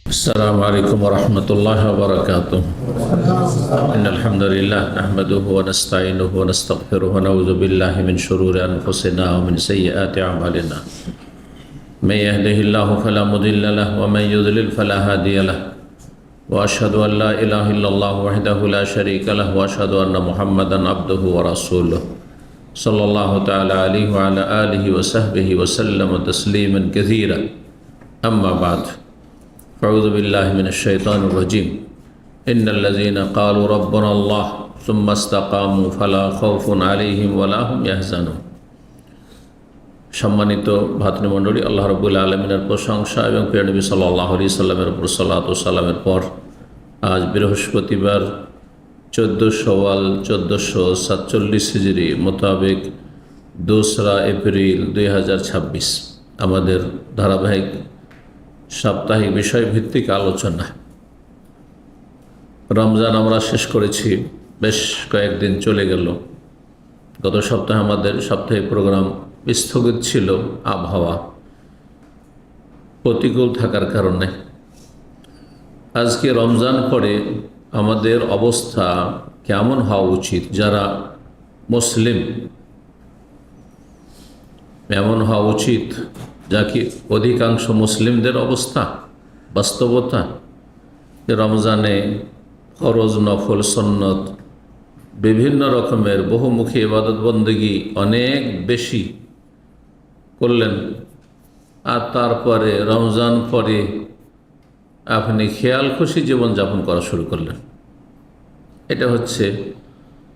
السلام عليكم ورحمة الله وبركاته. إن الحمد لله نحمده ونستعينه ونستغفره ونعوذ بالله من شرور أنفسنا ومن سيئات أعمالنا. من يهده الله فلا مضل له ومن يضلل فلا هادي له. وأشهد أن لا إله إلا الله وحده لا شريك له وأشهد أن محمدا عبده ورسوله صلى الله تعالى عليه وعلى آله وصحبه وسلم تسليما كثيرا. أما بعد، أعوذ بالله من الشيطان الرجيم. إن الذين قالوا ربنا الله ثم استقاموا فلا خوف عليهم ولا هم يحزنون. সম্মানিত ভাতৃমণ্ডলী, আল্লাহ রাব্বুল আলামিনের প্রশংসা এবং প্রিয় নবী সাল্লাল্লাহু আলাইহি সাল্লামের উপর সালাত ও সালামের পর আজ বৃহস্পতিবার 14 শাওয়াল 1447 হিজরি মোতাবেক 2 এপ্রিল 2026 আমাদের ধারাবাহিক সাপ্তাহিক বিষয়ভিত্তিক আলোচনা। রমজান আমরা শেষ করেছি, বেশ কয়েকদিন চলে গেল। গত সপ্তাহে আমাদের সাপ্তাহিক প্রোগ্রাম স্থগিত ছিল আবহাওয়া প্রতিকূল থাকার কারণে। আজকে রমজান পরে আমাদের অবস্থা কেমন হওয়া উচিত? যারা মুসলিম এমন হওয়া উচিত যা কি অধিকাংশ মুসলিমদের অবস্থা, বাস্তবতা, যে রমজানে ফরজ, নফল, সুন্নত বিভিন্ন রকমের বহুমুখী ইবাদত বন্দেগী অনেক বেশি করলেন, আর তারপরে রমজান পরে আপনি খেয়াল খুশি জীবনযাপন করা শুরু করলেন। এটা হচ্ছে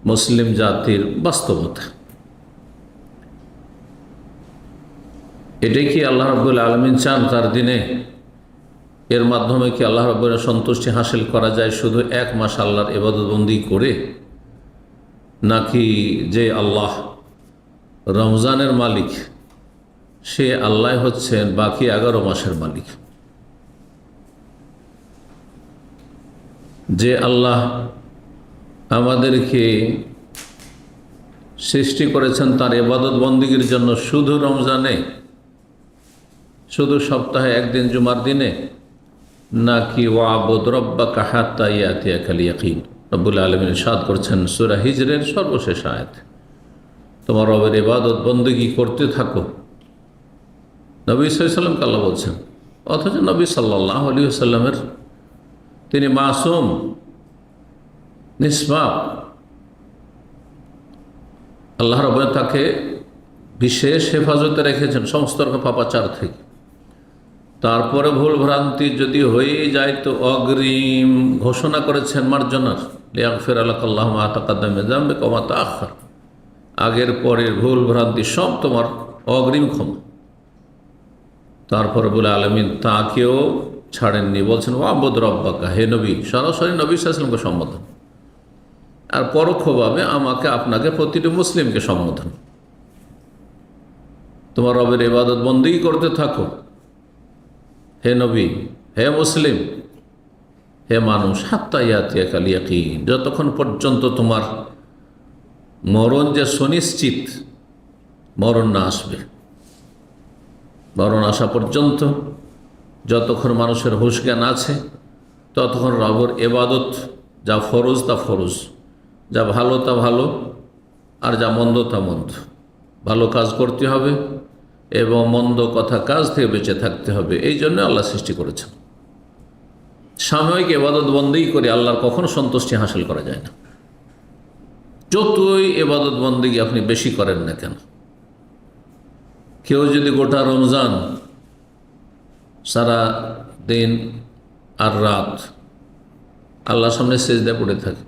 মুসলিম জাতির বাস্তবতা। এটাই কি আল্লাহ রাব্বুল আলামিন চান তার দিনে? এর মাধ্যমে কি আল্লাহ রাব্বুল সন্তুষ্টি হাসিল করা যায় শুধু এক মাস আল্লাহর ইবাদতবন্দি করে? নাকি যে আল্লাহ রমজানের মালিক সে আল্লাহ হচ্ছেন বাকি 11 মাসের মালিক? যে আল্লাহ আমাদেরকে সৃষ্টি করেছেন তার ইবাদত বন্দিগির জন্য শুধু রমজানে, শুধু সপ্তাহে একদিন জুমার দিনে, নাকি ওয়াবুদ রাব্বাকা হাত্তা ইয়াতিয়াকাল ইয়াকিন? রব্বুল আলামিন ইরশাদ করছেন সূরা হিজরের সর্বশেষ আয়াত, তোমার রবের ইবাদত বন্দেগী করতে থাকো। নবী সাল্লাল্লাহু আলাইহি ওয়াসাল্লামকে আল্লাহ বলছেন, অথচ নবী সাল্লাল্লাহু আলাইহি ওয়াসাল্লামের তিনি মাসুম, নিষ্পাপ। আল্লাহ রাব্বুল তাকে বিশেষ হেফাজতে রেখেছেন সমস্ত রকম পাপাচার থেকে। তারপরে ভুল ভ্রান্তি যদি হয়ে যায় তো অগ্রিম ঘোষণা করেছেন মার্জনার, লিয়াগফির লাকা আল্লাহু মা তাকাদ্দামা মিন যামবিকা ওয়া মা তাআখার। আগের পরের ভুল ভ্রান্তি সব তোমার অগ্রিম ক্ষমা। তারপর রব্বুল আলামিন তাকেও ছাড়েননি, বলছেন ওয়াবুদ রাব্বাকা, হে নবী, সরাসরি নবী সাল্লাল্লাহু আলাইহি ওয়াসাল্লামকে সম্বোধন, আর পরোক্ষভাবে আমাকে আপনাকে প্রতিটি মুসলিমকে সম্বোধন। তোমার রবের ইবাদত বন্দেগী করতে থাকো, হে নবী, হে মুসলিম, হে মানুষ, হাত্তা ইয়াতিয়াকাল ইয়াকিন, যতক্ষণ পর্যন্ত তোমার মরণ যে সুনিশ্চিত, মরণ না আসবে। মরণ আসা পর্যন্ত যতক্ষণ মানুষের হুঁশ জ্ঞান আছে ততক্ষণ রবের ইবাদত, যা ফরজ তা ফরজ, যা ভালো তা ভালো, আর যা মন্দ তা মন্দ। ভালো কাজ করতে হবে এবং মন্দ কথা কাজ থেকে বেঁচে থাকতে হবে। এই জন্য আল্লাহ সৃষ্টি করেছেন। সাময়িক ইবাদত বন্দেগী করে আল্লাহর কখনো সন্তুষ্টি হাসিল করা যায় না, যতই ইবাদত বন্দেগী আপনি বেশি করেন না কেন। কেউ যদি গোটা রমজান সারা দিন আর রাত আল্লাহর সামনে সিজদায় পড়ে থাকে,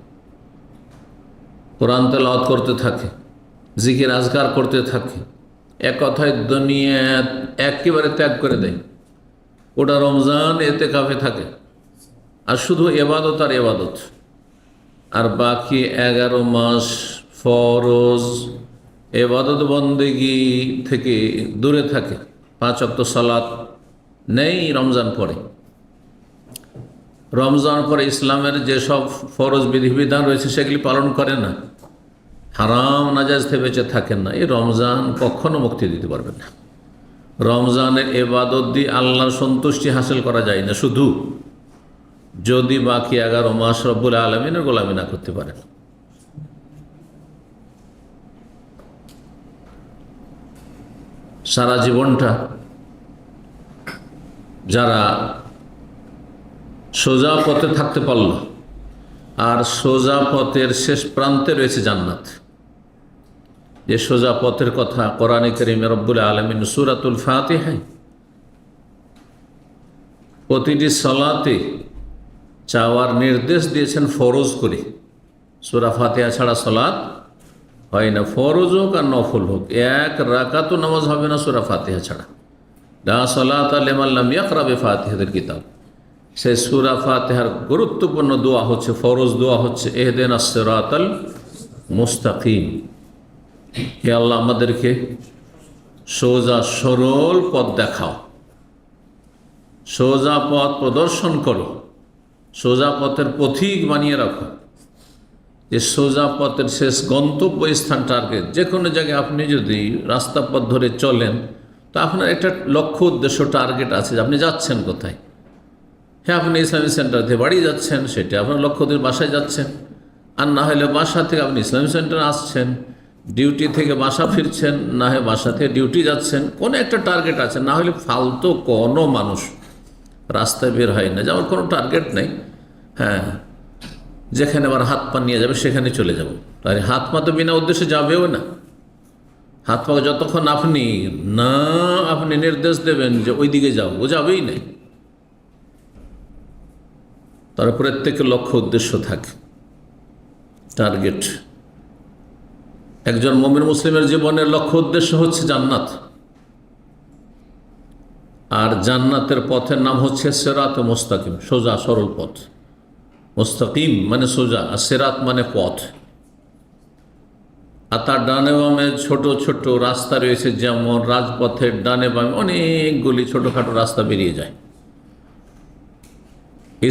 কোরআন তেলাওয়াত করতে থাকে, জিকির আজকার করতে থাকে, এক কথায় দুনিয়া একেবারে ত্যাগ করে দেয়, ওটা রমজান ইতিকাফে থাকে আর শুধু ইবাদত আর ইবাদত, আর বাকি 11 মাস ফরজ ইবাদত বন্দেগী থেকে দূরে থাকে, 5 ওয়াক্ত সালাত নেই রমজান পরে। রমজান পরে ইসলামের যেসব ফরজ বিধিবিধান রয়েছে সেগুলি পালন করে না, হারাম নাজায়েজ থেকে বেঁচে থাকেন না, এই রমজান কখনো মুক্তি দিতে পারবেন না। রমজানের ইবাদত দিয়ে আল্লাহর সন্তুষ্টি হাসিল করা যায় না, শুধু যদি বাকি 11 মাস রব্বুল আলামিনের গোলামি না করতে পারেন। সারা জীবনটা যারা সোজা পথে থাকতে পারল, আর সোজা পথের শেষ প্রান্তে রয়েছে জান্নাত। যে সোজা পথের কথা কোরআনে কারীমে রব্বুল আলামিন সূরাতুল ফাতিহায় প্রতিটি সালাতে চাওয়ার নির্দেশ দিয়েছেন ফরজ করে। সূরা ফাতিহা ছাড়া সালাত হয় না, ফরজ হোক আর নফল হোক। এক রাকাতও নামাজ হবে না সূরা ফাতিহা ছাড়া। লা সালাতা লিমান লাম ইয়াকরা বিফাতিহাতিল কিতাব। সেই সূরা ফাতিহার গুরুত্বপূর্ণ দোয়া হচ্ছে, ফরজ দোয়া হচ্ছে ইহদিনাস সিরাতাল মুস্তাকিম। হে আল্লাহ, আমাদেরকে সোজা সরল পথ দেখাও, সোজা পথ প্রদর্শন করো, সোজা পথের পথিক বানিয়ে রাখো। যে সোজা পথের শেষ গন্তব্য স্থান, টার্গেট। যে কোনো জায়গায় আপনি যদি রাস্তা পথ ধরে চলেন তো আপনার একটা লক্ষ্য, উদ্দেশ্য, টার্গেট আছে যে আপনি যাচ্ছেন কোথায়। হ্যাঁ, আপনি ইসলামিক সেন্টার থেকে বাড়ি যাচ্ছেন, সেটা আপনার লক্ষ্য দিয়ে বাসায় যাচ্ছেন। আর না হলে বাসা থেকে আপনি ইসলামিক সেন্টারে আসছেন, ডিউটি থেকে বাসা ফিরছেন, না হয় বাসা থেকে ডিউটি যাচ্ছেন। কোনো একটা টার্গেট আছে। না হলে ফালতু কোনো মানুষ রাস্তায় বের হয় না যে আমার কোনো টার্গেট নেই, হ্যাঁ, যেখানে আবার হাত পা নিয়ে যাবে সেখানে চলে যাব। আর হাত পা তো বিনা উদ্দেশ্যে যাবেও না। হাত পা যতক্ষণ আপনি নির্দেশ দেবেন যে ওই দিকে যাও, ও যাবেই নাই। তার প্রত্যেকের লক্ষ্য উদ্দেশ্য থাকে, টার্গেট। একজন মুমিন মুসলিমের জীবনের লক্ষ্য উদ্দেশ্য হচ্ছে জান্নাত। আর জান্নাতের পথের নাম হচ্ছে সিরাত মুস্তাকিম, সোজা সরল পথ। মুস্তাকিম মানে সোজা, আর সিরাত মানে পথ। আর তার ডানে বামে ছোট ছোট রাস্তা রয়েছে, যেমন রাজপথের ডানে বামে অনেকগুলি ছোটোখাটো রাস্তা বেরিয়ে যায়।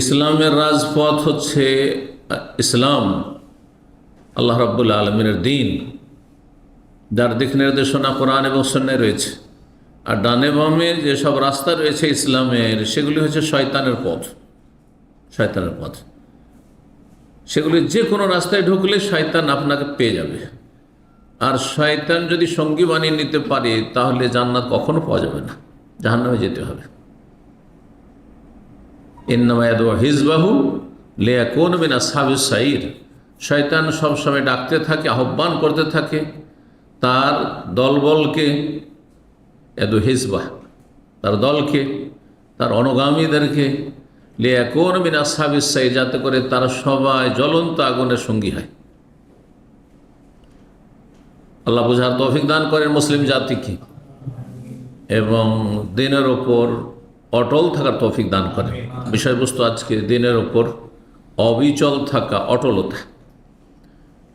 ইসলামের রাজপথ হচ্ছে ইসলাম, আল্লাহ রাব্বুল আলামিনের দ্বীন, যার দিক নির্দেশনা কোরআন এবং সুন্নায় রয়েছে। আর ডানে বামে যেসব রাস্তা রয়েছে ইসলামের, সেগুলি হচ্ছে শয়তানের পথ। শয়তানের পথ, সেগুলি যে কোনো রাস্তায় ঢুকলে শয়তান আপনাকে পেয়ে যাবে। আর শয়তান যদি সঙ্গী বানিয়ে নিতে পারে, তাহলে জান্নাত কখনো পাওয়া যাবে না, জাহান্নামে যেতে হবে। ইন্নামা ইয়াদউ হিজবাহু লিয়াকুনু মিন আসহাবিস সাইর। শয়তান সবসময় ডাকতে থাকে, আহ্বান করতে থাকে তার দলবলকে, ইয়াদউ হিজবাহ, তার দলকে, তার অনুগামীদেরকে, লিয়াকুনু মিন আসহাবিস সাইর, যাতে করে তারা সবাই জ্বলন্ত আগুনের সঙ্গী হয়। আল্লাহ বুঝার তৌফিক দান করেন মুসলিম জাতিকে, এবং দিনের ওপর অটল থাকার তৌফিক দান করেন। বিষয়বস্তু আজকে দিনের ওপর অবিচল থাকা, অটলতা।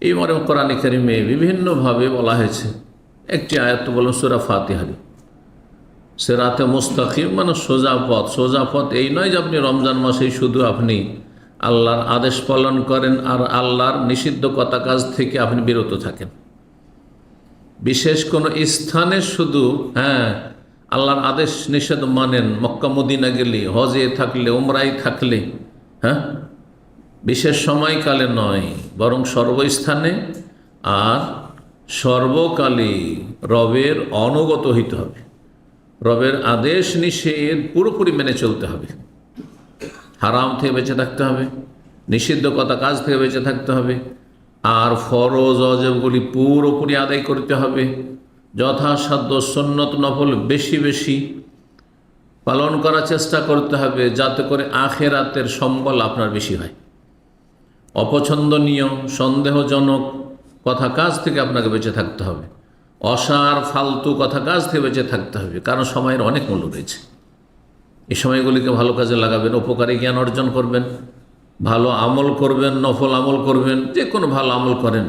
এই মর্মে কোরআনে কারিমে বিভিন্নভাবে বলা হয়েছে। একটি আয়াত বলুন সূরা ফাতিহার, সিরাতে মুস্তাকিম মানে সোজা পথ। সোজা পথ এই নয় যে আপনি রমজান মাসেই শুধু আপনি আল্লাহর আদেশ পালন করেন আর আল্লাহর নিষিদ্ধ কথা কাজ থেকে আপনি বিরত থাকেন। বিশেষ কোনো স্থানে শুধু আল্লাহর আদেশ নিষেধ মানেন, মক্কা মদিনা গেলে, হজে থাকলে, উমরায় থাকলে, বিশেষ সময়কালে নয়, বরং সর্বস্থানে আর সর্বকালে রবের অনুগত হইতে হবে। রবের আদেশ নিষেধ পুরোপুরি মেনে চলতে হবে। হারাম থেকে বেঁচে থাকতে হবে, নিষিদ্ধ কথা কাজ থেকে বেঁচে থাকতে হবে। আর ফরজ ওয়াজিবগুলি পুরোপুরি আদায় করতে হবে। যথাসাধ্য সুন্নত নফল বেশি বেশি পালন করার চেষ্টা করতে হবে, যাতে করে আখেরাতের সম্বল আপনার বেশি হয়। অপছন্দনীয়, সন্দেহজনক কথা কাজ থেকে আপনাকে বেঁচে থাকতে হবে। অসার ফালতু কথা কাজ থেকে বেঁচে থাকতে হবে, কারণ সময়ের অনেক মূল্য রয়েছে। এই সময়গুলিকে ভালো কাজে লাগাবেন, উপকারী জ্ঞান অর্জন করবেন, ভালো আমল করবেন, নফল আমল করবেন, যে কোনো ভালো আমল করেন।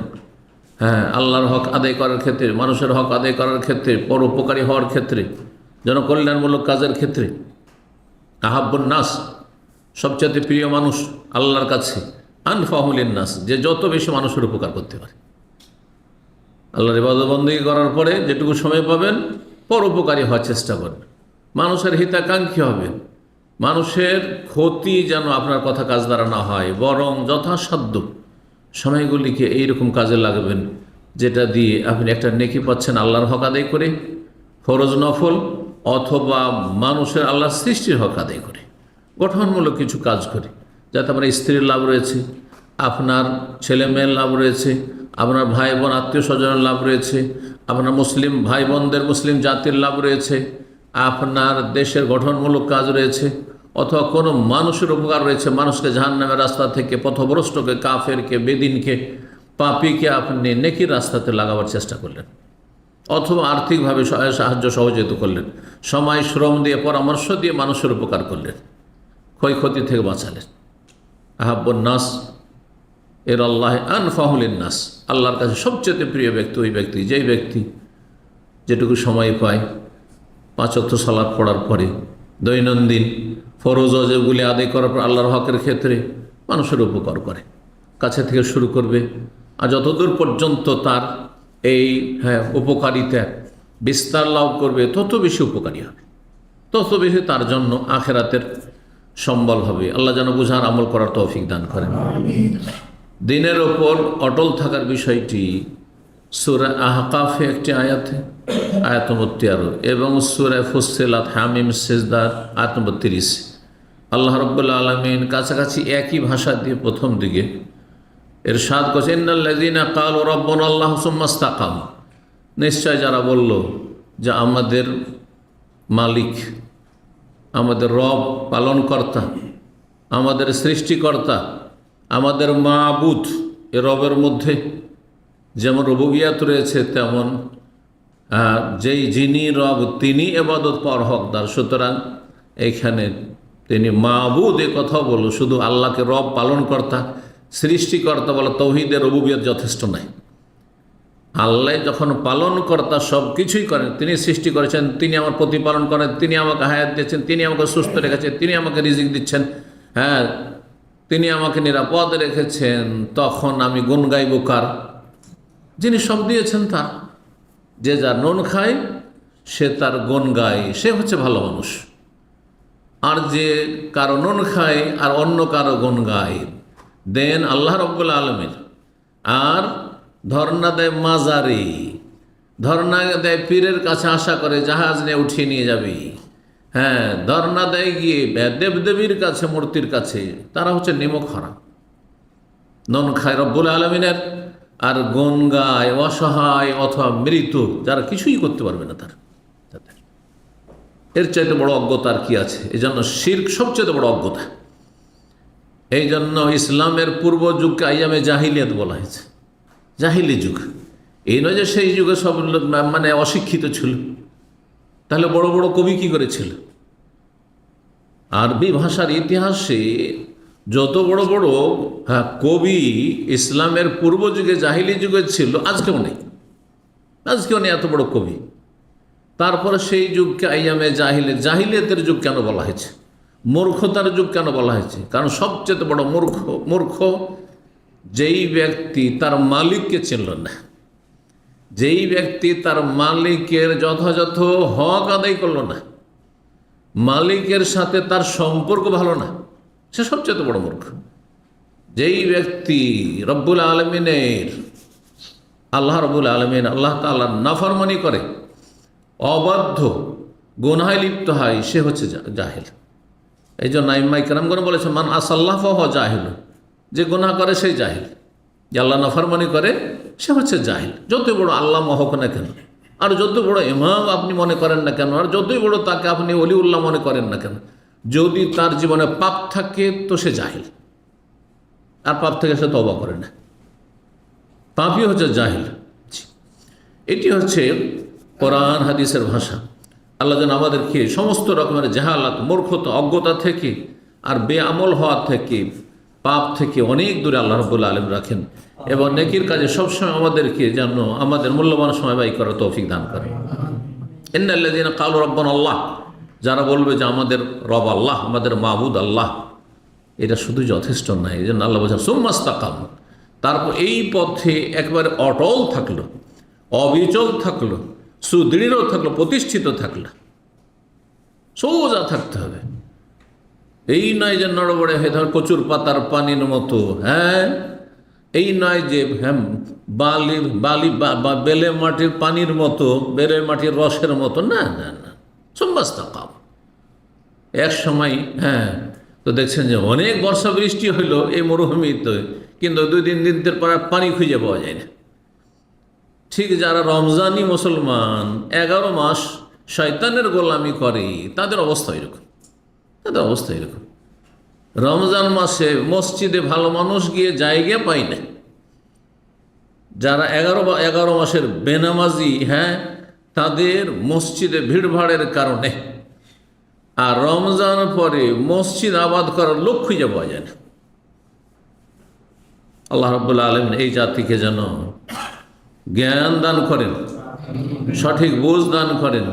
আল্লাহর হক আদায় করার ক্ষেত্রে, মানুষের হক আদায় করার ক্ষেত্রে, পরোপকারী হওয়ার ক্ষেত্রে, জনকল্যাণমূলক কাজের ক্ষেত্রে। আহাব্বুন নাস, সবচেয়ে প্রিয় মানুষ আল্লাহর কাছে, আনফাহুলিন নাস, যে যত বেশি মানুষের উপকার করতে পারে। আল্লাহর ইবাদত বন্দেগী করার পরে যেটুকু সময় পাবেন, পরোপকারী হওয়ার চেষ্টা করবেন, মানুষের হিতাকাঙ্ক্ষী হবেন, মানুষের ক্ষতি যেন আপনার কথা কাজ দ্বারা না হয়, বরং যথাসাধ্য সময়গুলিকে এইরকম কাজে লাগবেন যেটা দিয়ে আপনি একটা নেকি পাচ্ছেন আল্লাহর হক আদায় করে, ফরজ নফল, অথবা মানুষের আল্লাহর সৃষ্টির হক আদায় করে, গঠনমূলক কিছু কাজ করে, যাতে আপনার স্ত্রীর লাভ রয়েছে, আপনার ছেলে মেয়ের লাভ রয়েছে, আপনার ভাই বোন আত্মীয় স্বজনের লাভ রয়েছে, আপনার মুসলিম ভাই বোনদের, মুসলিম জাতির লাভ রয়েছে, আপনার দেশের গঠনমূলক কাজ রয়েছে, অথবা কোনো মানুষের উপকার রয়েছে, মানুষকে জাহান্নামের রাস্তা থেকে, পথভ্রষ্টকে, কাফেরকে, বেদিনকে, পাপীকে আপনি নেকির রাস্তাতে লাগাবার চেষ্টা করলেন, অথবা আর্থিকভাবে সাহায্য সহযোগিতা করলেন, সময় শ্রম দিয়ে, পরামর্শ দিয়ে মানুষের উপকার করলেন, ক্ষয়ক্ষতি থেকে বাঁচালেন। আহাব্বুন নাস এর আল্লাহ আনফাহুলিন নাস, আল্লাহর কাছে সবচেয়ে প্রিয় ব্যক্তি ওই ব্যক্তি, যেই ব্যক্তি যেটুকু সময় পায় 5 ওয়াক্ত সালাত পড়ার পরে, দৈনন্দিন ফরজ ওয়াজিবগুলি আদায় করার পর আল্লাহর হকের ক্ষেত্রে মানুষের উপকার করে, কাছে থেকে শুরু করবে, আর যতদূর পর্যন্ত তার এই উপকারিতা বিস্তার লাভ করবে, তত বেশি উপকারী হবে, তত বেশি তার জন্য আখেরাতের সম্বল হবে। আল্লাহ যেন বুঝার আমল করার তৌফিক দান করেন। দিনের ওপর অটল থাকার বিষয়টি সূরা আহকাফে একটি আয়াত নম্বর 13 এবং সূরা ফুসসিলাত হামিম সিজদার আয়াত নম্বর 30। আল্লাহ রাব্বুল আলামিন কাছাকাছি একই ভাষা দিয়ে প্রথম দিকে ইরশাদ করেছেন, ইন্নাল্লাযীনা ক্বালু রাব্বুনা আল্লাহু সুম্মা ইসতাকামু, নিশ্চয় যারা বলল যে আমাদের মালিক, আমাদের রব, পালনকর্তা, আমাদের সৃষ্টিকর্তা, আমাদের মাবুদ, এ রবের মধ্যে যেমন রুবুবিয়াত রয়েছে, তেমন যিনি রব তিনি ইবাদত পাওয়ার হকদার। সুতরাং এইখানে তিনি মাবুদ এ কথা বলল, শুধু আল্লাহকে রব, পালনকর্তা, সৃষ্টিকর্তা বলে তৌহিদের রুবুবিয়াত যথেষ্ট নয়। আল্লাহ যখন পালনকর্তা, সব কিছুই করেন, তিনি সৃষ্টি করেছেন, তিনি আমার প্রতিপালন করেন, তিনি আমাকে হায়াত দিয়েছেন, তিনি আমাকে সুস্থ রেখেছেন, তিনি আমাকে রিজিক দিচ্ছেন, তিনি আমাকে নিরাপদ রেখেছেন, তখন আমি গুণ গাইব কার? যিনি সব দিয়েছেন তার। যে যার নুন খায় সে তার গুণ গায়, সে হচ্ছে ভালো মানুষ। আর যে কারো নুন খায় আর অন্য কারো গুণ গায়, দেন আল্লাহ রাব্বুল আলামিন। আর ধর্ণা দেয় মাজারে, ধর্ণা দেয় পীরের কাছে, আশা করে জাহাজ নিয়ে উঠিয়ে নিয়ে যাবি। ধর্ণা দেয় গিয়ে দেবদেবীর কাছে, মূর্তির কাছে, তারা হচ্ছে নিমক হারাম, নুন খায় রব্বুল আলামিনের, আর গুণ গায় অসহায় অথবা মৃত, যারা কিছুই করতে পারবে না তার। এর চাইতে বড় অজ্ঞতা আর কি আছে? এই জন্য শিরক সবচেয়ে বড় অজ্ঞতা। এই জন্য ইসলামের পূর্ব যুগকে আইয়ামে জাহিলিয়াত বলা হয়েছে, জাহিলি যুগ। এই নয় যে সেই যুগে সব মানে অশিক্ষিত ছিল, তাহলে বড় বড় কবি কি করেছিল? আরবি ভাষার ইতিহাসে যত বড় বড় কবি ইসলামের পূর্ব যুগে, জাহিলি যুগে ছিল, আজকেও নেই, আজকেও নেই এত বড় কবি। তারপরে সেই যুগকে আইয়ামে জাহিলিয়াতের যুগ কেন বলা হয়েছে? মূর্খতার যুগ কেন বলা হয়েছে? কারণ সবচেয়ে বড় মূর্খ যেই ব্যক্তি তার মালিককে চিনল না, যেই ব্যক্তি তার মালিকের যথাযথ হক আদায় করল না, মালিকের সাথে তার সম্পর্ক ভালো না, সে সবচেয়ে বড় মূর্খ। যেই ব্যক্তি রব্বুল আলমিনের, আল্লাহ রব্বুল আলমিন, আল্লাহ তাআলার নাফরমানি করে, অবাধ্য, গুনাহে লিপ্ত হয়, সে হচ্ছে জাহেল। এই জন্য আইম্মায়ে কেরামগণ বলেছে, মান আসাল্লাহ ফাহুয়া জাহিল, যে গুনাহ করে সেই জাহিল, যে আল্লাহ নাফরমানি করে সে হচ্ছে জাহিল। যতই বড় আল্লাহ হোক না কেন, আর যত বড় ইমাম আপনি মনে করেন না কেন, আর যতই বড় তাকে আপনি ওলিউল্লাহ মনে করেন না কেন, যদি তার জীবনে পাপ থাকে তো সে জাহিল, আর পাপ থেকে সে তওবা করে না, পাপই হচ্ছে জাহিল। এটি হচ্ছে কোরআন হাদিসের ভাষা। আল্লাহ যেন আমাদেরকে সমস্ত রকমের জাহালাত, মূর্খতা, অজ্ঞতা থেকে আর বেআমল হওয়া থেকে, পাপ থেকে অনেক দূরে আল্লাহ রাব্বুল আলামিন রাখেন, এবং নেকির কাজে সবসময় আমাদেরকে যেন আমাদের মূল্যবান সময় ব্যয় করার তৌফিক দান করেন। ইন্নাল্লাযীনা ক্বালু রাব্বুনা আল্লাহ, যারা বলবে যে আমাদের রব আল্লাহ, আমাদের মাবুদ আল্লাহ, এটা শুধু যথেষ্ট নয়। এই জন্য আল্লাহ বলছেন সুম্মা ইসতাকামু, তারপর এই পথে একবারে অটল থাকলো, অবিচল থাকলো, সুদৃঢ় থাকলো, প্রতিষ্ঠিত থাকলো, সোজা থাকতে হবে। এই নয় যে নড়বড়ে হয়ে ধর কচুর পাতার পানির মতো, হ্যাঁ, এই নয় যে হ্যাঁ বেলে মাটির পানির মতো, বেলে মাটির রসের মতো, না না না, সম্মাস্তাকাম। এক সময় হ্যাঁ, তো দেখছেন যে অনেক বর্ষা বৃষ্টি হইলো এই মরুভূমিতে, কিন্তু 2-3 দিন পর পানি খুঁজে পাওয়া যায় না। ঠিক যারা রমজানি মুসলমান 11 মাস শয়তানের গোলামি করে, তাদের অবস্থা এরকম, তাদের অবস্থা এরকম। রমজান মাসে মসজিদে ভালো মানুষ গিয়ে জায়গা পায় না। যারা 11 মাসের বেনামাজি, হ্যাঁ, তাদের মসজিদে ভিড়ভাড়ের কারণে, আর রমজান পরে মসজিদ আবাদ করার লোক খুঁজে পাওয়া যায় না। আল্লাহ রাব্বুল আলামিন এই জাতিকে যেন জ্ঞান দান করেন, সঠিক বুঝ দান করেন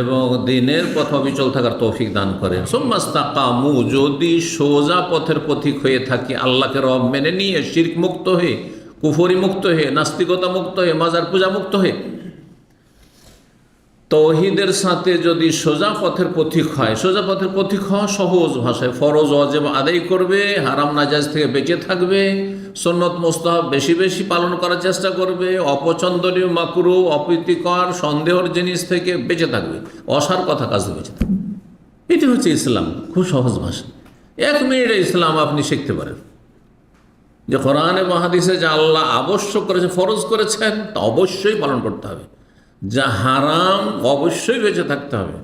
এবং দিনের পথ অবিচল থাকার তৌফিক দান করেন। সুম্মাস্তাকামু, যদি সোজা পথের পথিক হয়ে থাকি, আল্লাহকে রব মেনে নিয়ে, শিরক মুক্ত হয়ে, কুফরি মুক্ত হয়ে, নাস্তিকতা মুক্ত হয়ে, মাজার পূজা মুক্ত হয়ে, তৌহিদের সাথে যদি সোজা পথের পথিক হয়, সোজা পথের পথিক হওয়া সহজ ভাষায় ফরজ ওয়াজিব আদায় করবে, হারাম নাজায়েজ থেকে বেঁচে থাকবে, সুন্নত মুস্তাহাব বেশি বেশি পালন করার চেষ্টা করবে, অপছন্দনীয় মাকরুহ অপ্রীতিকর সন্দেহের জিনিস থেকে বেঁচে থাকবে, অসার কথা কাজ থেকে বেঁচে থাকবে। এটি হচ্ছে ইসলাম, খুব সহজ ভাষা। 1 মিনিটে ইসলাম আপনি শিখতে পারেন যে কোরআনে হাদিসে যা আল্লাহ আবশ্যক করেছে, ফরজ করেছেন, তা অবশ্যই পালন করতে হবে। যা হারাম অবশ্যই বেঁচে থাকতে হবে।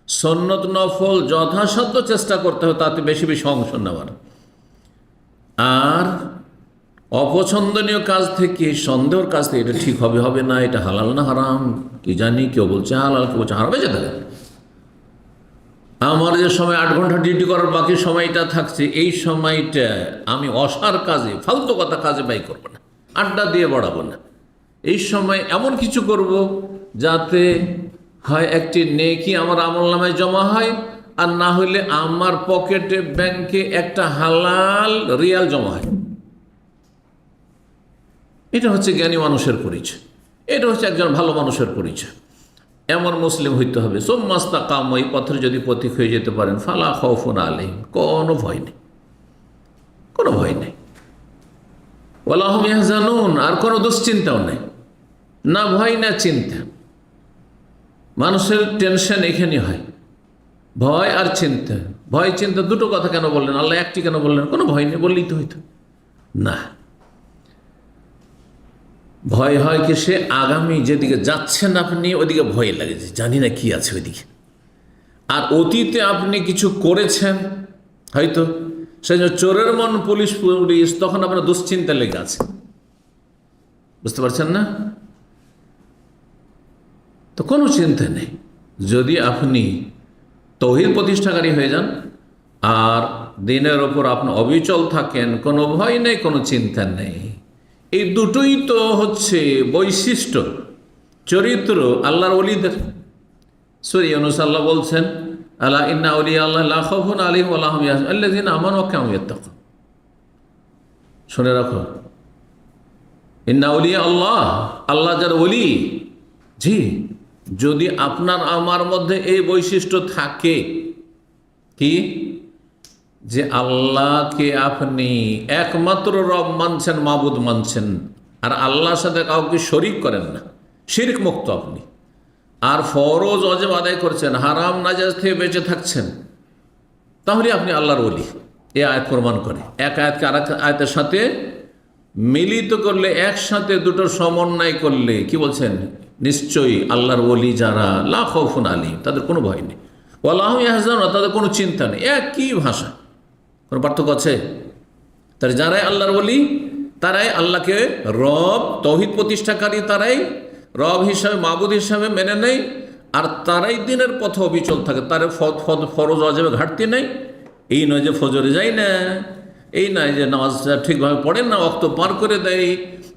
সুন্নত নফল যথাসাধ্য চেষ্টা করতে হবে তাতে বেশি বেশি অংশ নেওয়ার। আর অপছন্দনীয় কাজ থেকে, সন্দেহের কাজ থেকে, এটা ঠিক হবে হবে না, এটা হালাল না হারাম কি জানি, কেউ বলছে হালাল, কেউ বলছে হারাম, বেঁচে থাকে। আমার যে সময় 8 ঘন্টা ডিউটি করার বাকি সময়টা থাকছে, এই সময়টা আমি অসার কাজে, ফালতু কথা কাজে ব্যয় করবো না, আড্ডা দিয়ে বাড়াবো না। এই সময় এমন কিছু করব যাতে হয় একটি নেকি আমার আমলনামায় জমা হয়, আর না হইলে আমার পকেটে, ব্যাংকে একটা হালাল রিয়াল জমা হয়। এটা হচ্ছে জ্ঞানী মানুষের পরিচয়, এটা হচ্ছে একজন ভালো মানুষের পরিচয়। এমন মুসলিম হইতে হবে। সুম্মাস্তাকাম, এই পথের যদি পথিক হয়ে যেতে পারেন, ফালা খাউফুন আলাইহিম, কোনো ভয় নেই, কোনো ভয় নেই। ওয়ালা হুম ইয়াহজানুন, আর কোনো দুশ্চিন্তাও নেই, না ভয় না চিন্তা। মানুষের টেনশন এখানে হয়, ভয় আর চিন্তা। ভয় চিন্তা দুটো কথা কেন বললেন আল্লাহ, একটি কেন বললেন? কোনো ভয় নেই বললেই তো হইতো না। ভয় হয় কি, সে আগামী যেদিকে যাচ্ছেন আপনি ওইদিকে ভয় লাগে, যে জানি না কি আছে ওইদিকে। আর অতীতে আপনি কিছু করেছেন হয়তো, সেই জন্য চোরের মন পুলিশ পুলিশ, তখন আপনার দুশ্চিন্তা লেগে আছে, বুঝতে পারছেন না? তো কোনো চিন্তা নেই যদি আপনি তৌহিদ প্রতিষ্ঠাকারী হয়ে যান আর দিনের ওপর আপনি অবিচল থাকেন, কোনো ভয় নেই, কোনো চিন্তা নেই। এই দুটোই তো হচ্ছে বৈশিষ্ট্য, চরিত্র আল্লাহর ওলিদের। সূরা ইউনূস আল্লাহ বলছেন, আলা ইন্না আউলিয়া আল্লাহ লা খাউফুন আলাইহিম ওয়া লা হুম ইয়াহজানুন আল্লাযীনা আমানু ওয়া কানু ইয়াত্তাকুন। শুনে রাখো, ইন্না আউলিয়া আল্লাহ, আল্লাহ যার ওলি, জি, যদি আপনার আমার মধ্যে এই বৈশিষ্ট্য থাকে, কি, যে আল্লাহকে আপনি একমাত্র রব মানছেন, মাবুদ মানছেন, আর আল্লাহর সাথে কাউকে শরিক করেন না, শিরক মুক্ত আপনি, আর ফরজ ওয়াজিব আদায় করছেন, হারাম নাজায়েজ থেকে বেঁচে থাকছেন, তাহলে আপনি আল্লাহর ওলি। এই আয়াত প্রমাণ করে। এক আয়াতকে আর এক আয়াতের সাথে মিলিত করলে, একসাথে দুটোর সমন্বয় করলে কি বলছেন? নিশ্চয়ই আল্লাহর ওলি যারা, লা খাউফুন আলাইহিম, তাদের কোনো ভয় নেই, ওয়া লা হুম ইয়াহজানুন, তাদের কোনো চিন্তা নেই। একই ভাষা, কোনো পার্থক্য আছে? তার যারাই আল্লাহর ওলি, তারাই আল্লাহকে রব, তৌহিদ প্রতিষ্ঠাকারী, তারাই রব হিসাবে, মাবুদ হিসাবে মেনে নেয়, আর তারাই দিনের পথে অবিচল থাকে, তার ফরজ ওয়াজিবে ঘাটতি নেই। এই নয় যে ফজরে যায় না, এই নয় যে নামাজটা ঠিকভাবে পড়েন না, ওয়াক্ত পার করে দেয়,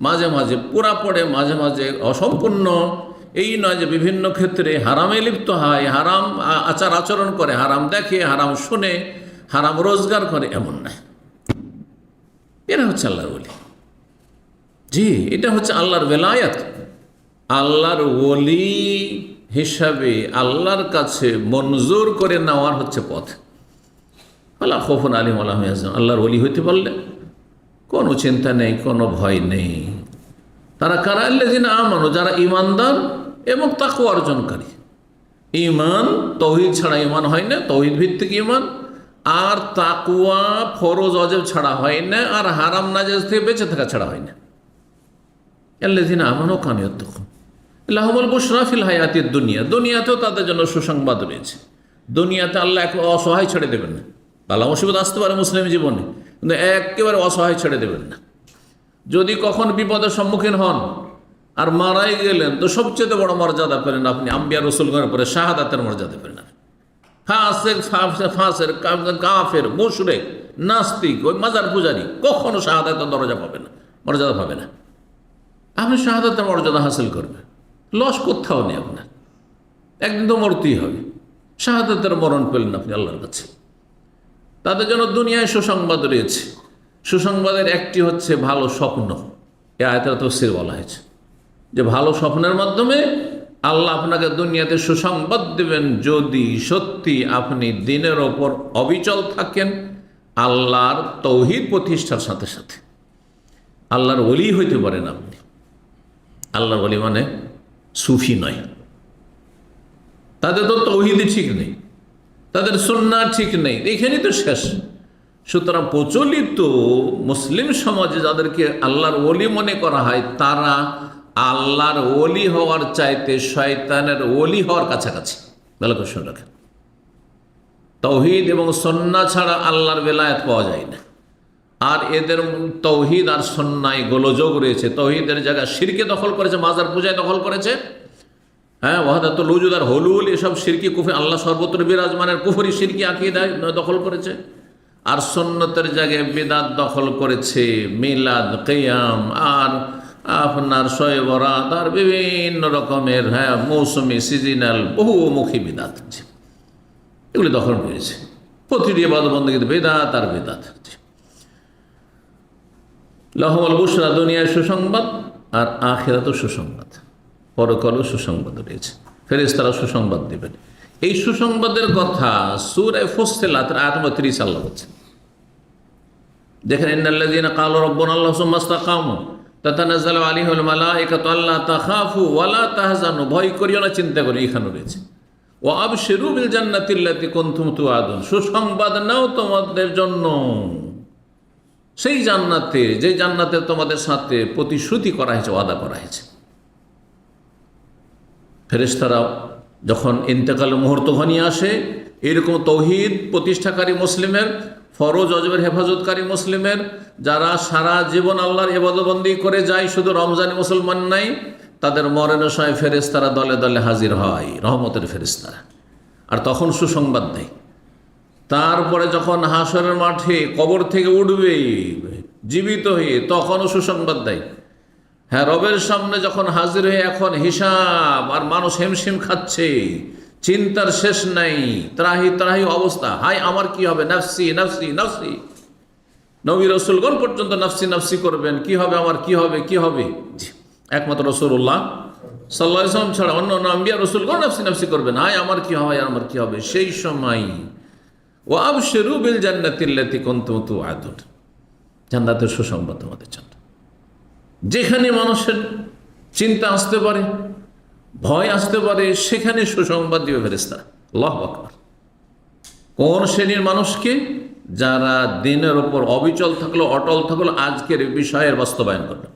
মাঝে মাঝে পুরা পড়ে, মাঝে মাঝে অসম্পূর্ণ। এই নয় যে বিভিন্ন ক্ষেত্রে হারামে লিপ্ত হয়, হারাম আচার আচরণ করে, হারাম দেখে, হারাম শুনে, হারাম রোজগার করে, এমন নয়। এরা হচ্ছে আল্লাহর ওলি। জি, এটা হচ্ছে আল্লাহর বেলায়াত। আল্লাহর ওলি হিসাবে আল্লাহর কাছে মঞ্জুর করে নেওয়ার হচ্ছে পথ। আল্লাহ খৌফুন আলিম আল্লাহ আল্লাহর ওলি হইতে পারলে কোনো চিন্তা নেই, কোনো ভয় নেই। তারা কারা? আল্লাযিনা আমানু, যারা ঈমানদার এবং তাকওয়া অর্জনকারী। ঈমান, তৌহিদ ছাড়া ঈমান হয় না, তৌহিদ ভিত্তিক ঈমান। আর তাকওয়া ফরজ ওয়াজিব ছাড়া হয় না, আর হারাম নাজায়েজ থেকে বেঁচে থাকা ছাড়া হয় না। আল্লাযিনা আমানু কানু ইয়াত্তাকুন লাহুমুল বুশরা ফিল হায়াতিদ দুনিয়া, দুনিয়াতেও তাদের জন্য সুসংবাদ রয়েছে। দুনিয়াতে আল্লাহ এক অসহায় ছেড়ে দেবেন না। বালা মুসিবত আসতে পারে মুসলিম জীবনে, কিন্তু একেবারে অসহায় ছেড়ে দেবেন না। যদি কখন বিপদের সম্মুখীন হন আর মারাই গেলেন, তো সবচেয়ে বড় মর্যাদা পেলেন আপনি, আম্বিয়া রসুলগণের পরে শাহাদাতের মর্যাদা পেলেন আপনি। ফাসের কাফের মুশরিক নাস্তিক ওই মাজার পূজারী কখনো শাহাদাতের দরজা পাবে না, মর্যাদা পাবে না। আপনি শাহাদাতের মর্যাদা হাসিল করবেন, লস কোথাও নেই আপনার, একদিন তো মরতেই হবে। শাহাদাতের মরণ পেলেন আপনি আল্লাহর কাছে। তাদের জন্য দুনিয়ায় সুসংবাদ রয়েছে। সুসংবাদের একটি হচ্ছে ভালো স্বপ্ন। এ আয়াতের তাফসীর বলা হয়েছে যে ভালো স্বপ্নের মাধ্যমে আল্লাহ আপনাকে দুনিয়াতে সুসংবাদ দেবেন যদি সত্যি আপনি দিনের ওপর অবিচল থাকেন, আল্লাহর তৌহিদ প্রতিষ্ঠার সাথে সাথে। আল্লাহর ওলি হইতে পারেন আপনি। আল্লাহর ওলি মানে সুফি নয়, তাদের তো তৌহিদই ঠিক নেই, তাদের সুন্নাহ ঠিক নেই, এখানেই তো শেষ। সুতরাং প্রচলিত মুসলিম সমাজে যাদেরকে আল্লাহর ওলি মনে করা হয়, তারা আল্লাহর ওলি হওয়ার চাইতে শয়তানের ওলি হওয়ার কাছাকাছি। ভালো করে শুনে রাখেন, তৌহিদ এবং সুন্নাহ ছাড়া আল্লাহর বেলায়েত পাওয়া যায় না। আর এদের তৌহিদ আর সুন্নাহয় গোলযোগ রয়েছে। তৌহিদের জায়গা শিরকে দখল করেছে, মাজার পূজায় দখল করেছে, হ্যাঁ, ওয়াহদাতুল উজুদ আর হুলুল এসব শিরকি কুফরি, আল্লাহ সর্বত্র বিরাজমানের কুফরি শিরকি আকীদা দখল করেছে। আর সুন্নতের জায়গায় বিদআত দখল করেছে, মিলাদ, কিয়াম আর আপনার শবে বরাত আর বিভিন্ন রকমের মৌসুমি সিজনাল বহুমুখী বিদআত এগুলি দখল করেছে। প্রতিটি ইবাদত বন্দেগীতে বিদআত আর বিদআত। লাহুমুল বুশরা, দুনিয়ায় সুসংবাদ আর আখিরাতেও সুসংবাদ, পরকালেও সুসংবাদ রয়েছে। ফেরেশতারা সুসংবাদ দেবেন। এই সুসংবাদের কথা সূরা ফুসসিলাতের আয়াত নম্বর 30 আল্লাহ বলছেন। দেখেন, ইন্নাল্লাযীনা ক্বালু রাব্বুনা আল্লাহু সুম্মা ইসতাকামু তাতানাজ্জালু আলাইহিমুল মালায়েকাতু আল্লা তাখাফু ওয়া লা তাহজানু, ভয় করিও না, চিন্তা করিও, এখানে রয়েছে। ওয়া আবশিরু বিল জান্নাতিল্লাতী কুনতুম তুআদুন, সুসংবাদ নাও তোমাদের জন্য সেই জান্নাতে, যে জান্নাতে তোমাদের সাথে প্রতিশ্রুতি করা হয়েছে, ওয়াদা করা হয়েছে। ফেরেশতারা যখন ইন্তেকালের মুহূর্ত ঘনিয়ে আসে, এরকম তৌহিদ প্রতিষ্ঠাকারী মুসলিমের, ফরজ ওয়াজিবের হেফাজতকারী মুসলিমের, যারা সারা জীবন আল্লাহর ইবাদতবন্দি করে যায়, শুধু রমজানি মুসলমান নাই, তাদের মরণের সময় ফেরেশতারা দলে দলে হাজির হয়, রহমতের ফেরেশতারা, আর তখন সুসংবাদ দেয়। তারপরে যখন হাসরের মাঠে কবর থেকে উঠবে জীবিত হয়ে, তখনও সুসংবাদ দেয়। হ্যাঁ, রবের সামনে যখন হাজির হয়ে এখন হিসাব, আর মানুষ হিমশিম খাচ্ছে, চিন্তার শেষ নাই, ত্রাহি ত্রাহি অবস্থা, হাই আমার কি হবে, নাফসি নাফসি নাফসি। নবী রাসূলগণ পর্যন্ত নাফসি নাফসি করবেন, কি হবে আমার, কি হবে, কি হবে। একমাত্র রাসূলুল্লাহ সাল্লাল্লাহু আলাইহি ওয়াসাল্লাম ছাড়া অন্য আম্বিয়া রাসূলগণ নাফসি নাফসি করবেন, হাই আমার কি হবে, আমার কি হবে। সেই সময় ওয়া আবশিরু বিল জান্নাতিল্লাতী কুনতুম তুআদুন, জান্নাতের সুসংবাদ তোমাদের জন্য। যেখানে মানুষের চিন্তা আসতে পারে, ভয় আসতে পারে, সেখানে সুসংবাদ দিবে ফেরেশতারা। আল্লাহু আকবার। কোন শ্রেণীর মানুষকে? যারা দিনের ওপর অবিচল থাকলো, অটল থাকলো, আজকের বিষয়ের বাস্তবায়ন করলো।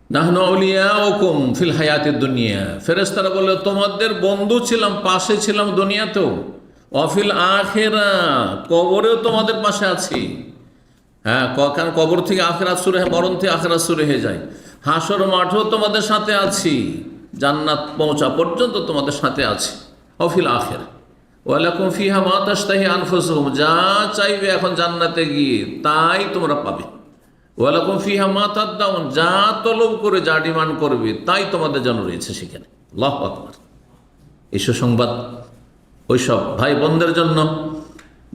নাহনু আউলিয়াউকুম ফিল হায়াতিদ দুনিয়া, ফেরেশতারা বলে তোমাদের বন্ধু ছিলাম, পাশে ছিলাম দুনিয়াতেও, ওয়াফিল আখিরা, কবরেও তোমাদের পাশে আছি। হ্যাঁ, কারণ কবর থেকে আখিরাত শুরু হয়, মরণ থেকে আখিরাত শুরু হয়ে যায়। হাসর মাঠেও তোমাদের সাথে আছি, জান্নাত পৌঁছা পর্যন্ত তোমাদের সাথে আছি। ওয়াফিল আখিরা ওয়ালাকুম ফিহা মা তাশতাহি আনফুসুহুম, যা চাইবে এখন জান্নাতে গিয়ে তাই তোমরা পাবে। ওয়ালাকুম ফিহা মা তাদদাউন, যা তলব করে, যা ডিমান্ড করবে, তাই তোমাদের জন্য রয়েছে সেখানে। আল্লাহু আকবার। এই সুসংবাদ ওইসব ভাই বোনদের জন্য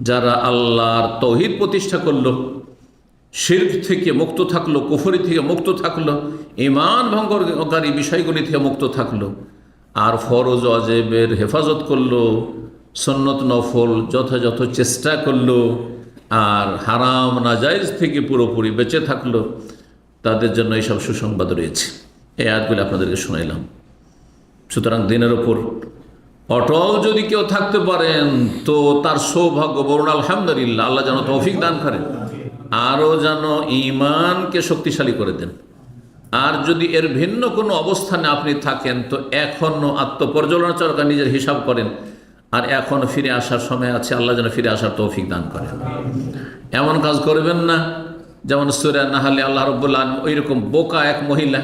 যারা আল্লাহর তৌহিদ প্রতিষ্ঠা করলো, শিরক থেকে মুক্ত থাকলো, কুফরি থেকে মুক্ত থাকলো, ঈমান ভঙ্গকারী বিষয়গুলি থেকে মুক্ত থাকলো, আর ফরজ ওয়াজিবের হেফাজত করলো, সুন্নত নফল যথাযথ চেষ্টা করলো আর হারাম নাজায়েজ থেকে পুরোপুরি বেঁচে থাকলো, তাদের জন্য এইসব সুসংবাদ রয়েছে। এই আয়াতগুলো আপনাদেরকে শোনাইলাম। সুতরাং দিনের ওপর অটল যদি কেউ থাকতে পারেন তো তার সৌভাগ্য বরুণ, আলহামদুলিল্লাহ। আল্লাহ যেন তৌফিক দান করেন, আরও যেন ঈমানকে শক্তিশালী করে দেন। আর যদি এর ভিন্ন কোনো অবস্থানে আপনি থাকেন তো এখনও আত্মপর্যালোচনা নিজের হিসাব করেন, আর এখন ফিরে আসার সময় আছে। আল্লাহ যেন ফিরে আসার তৌফিক দান করেন। এমন কাজ করবেন না যেমন সূরা নাহলে আল্লাহ রাব্বুল আলামিন ওইরকম বোকা এক মহিলা,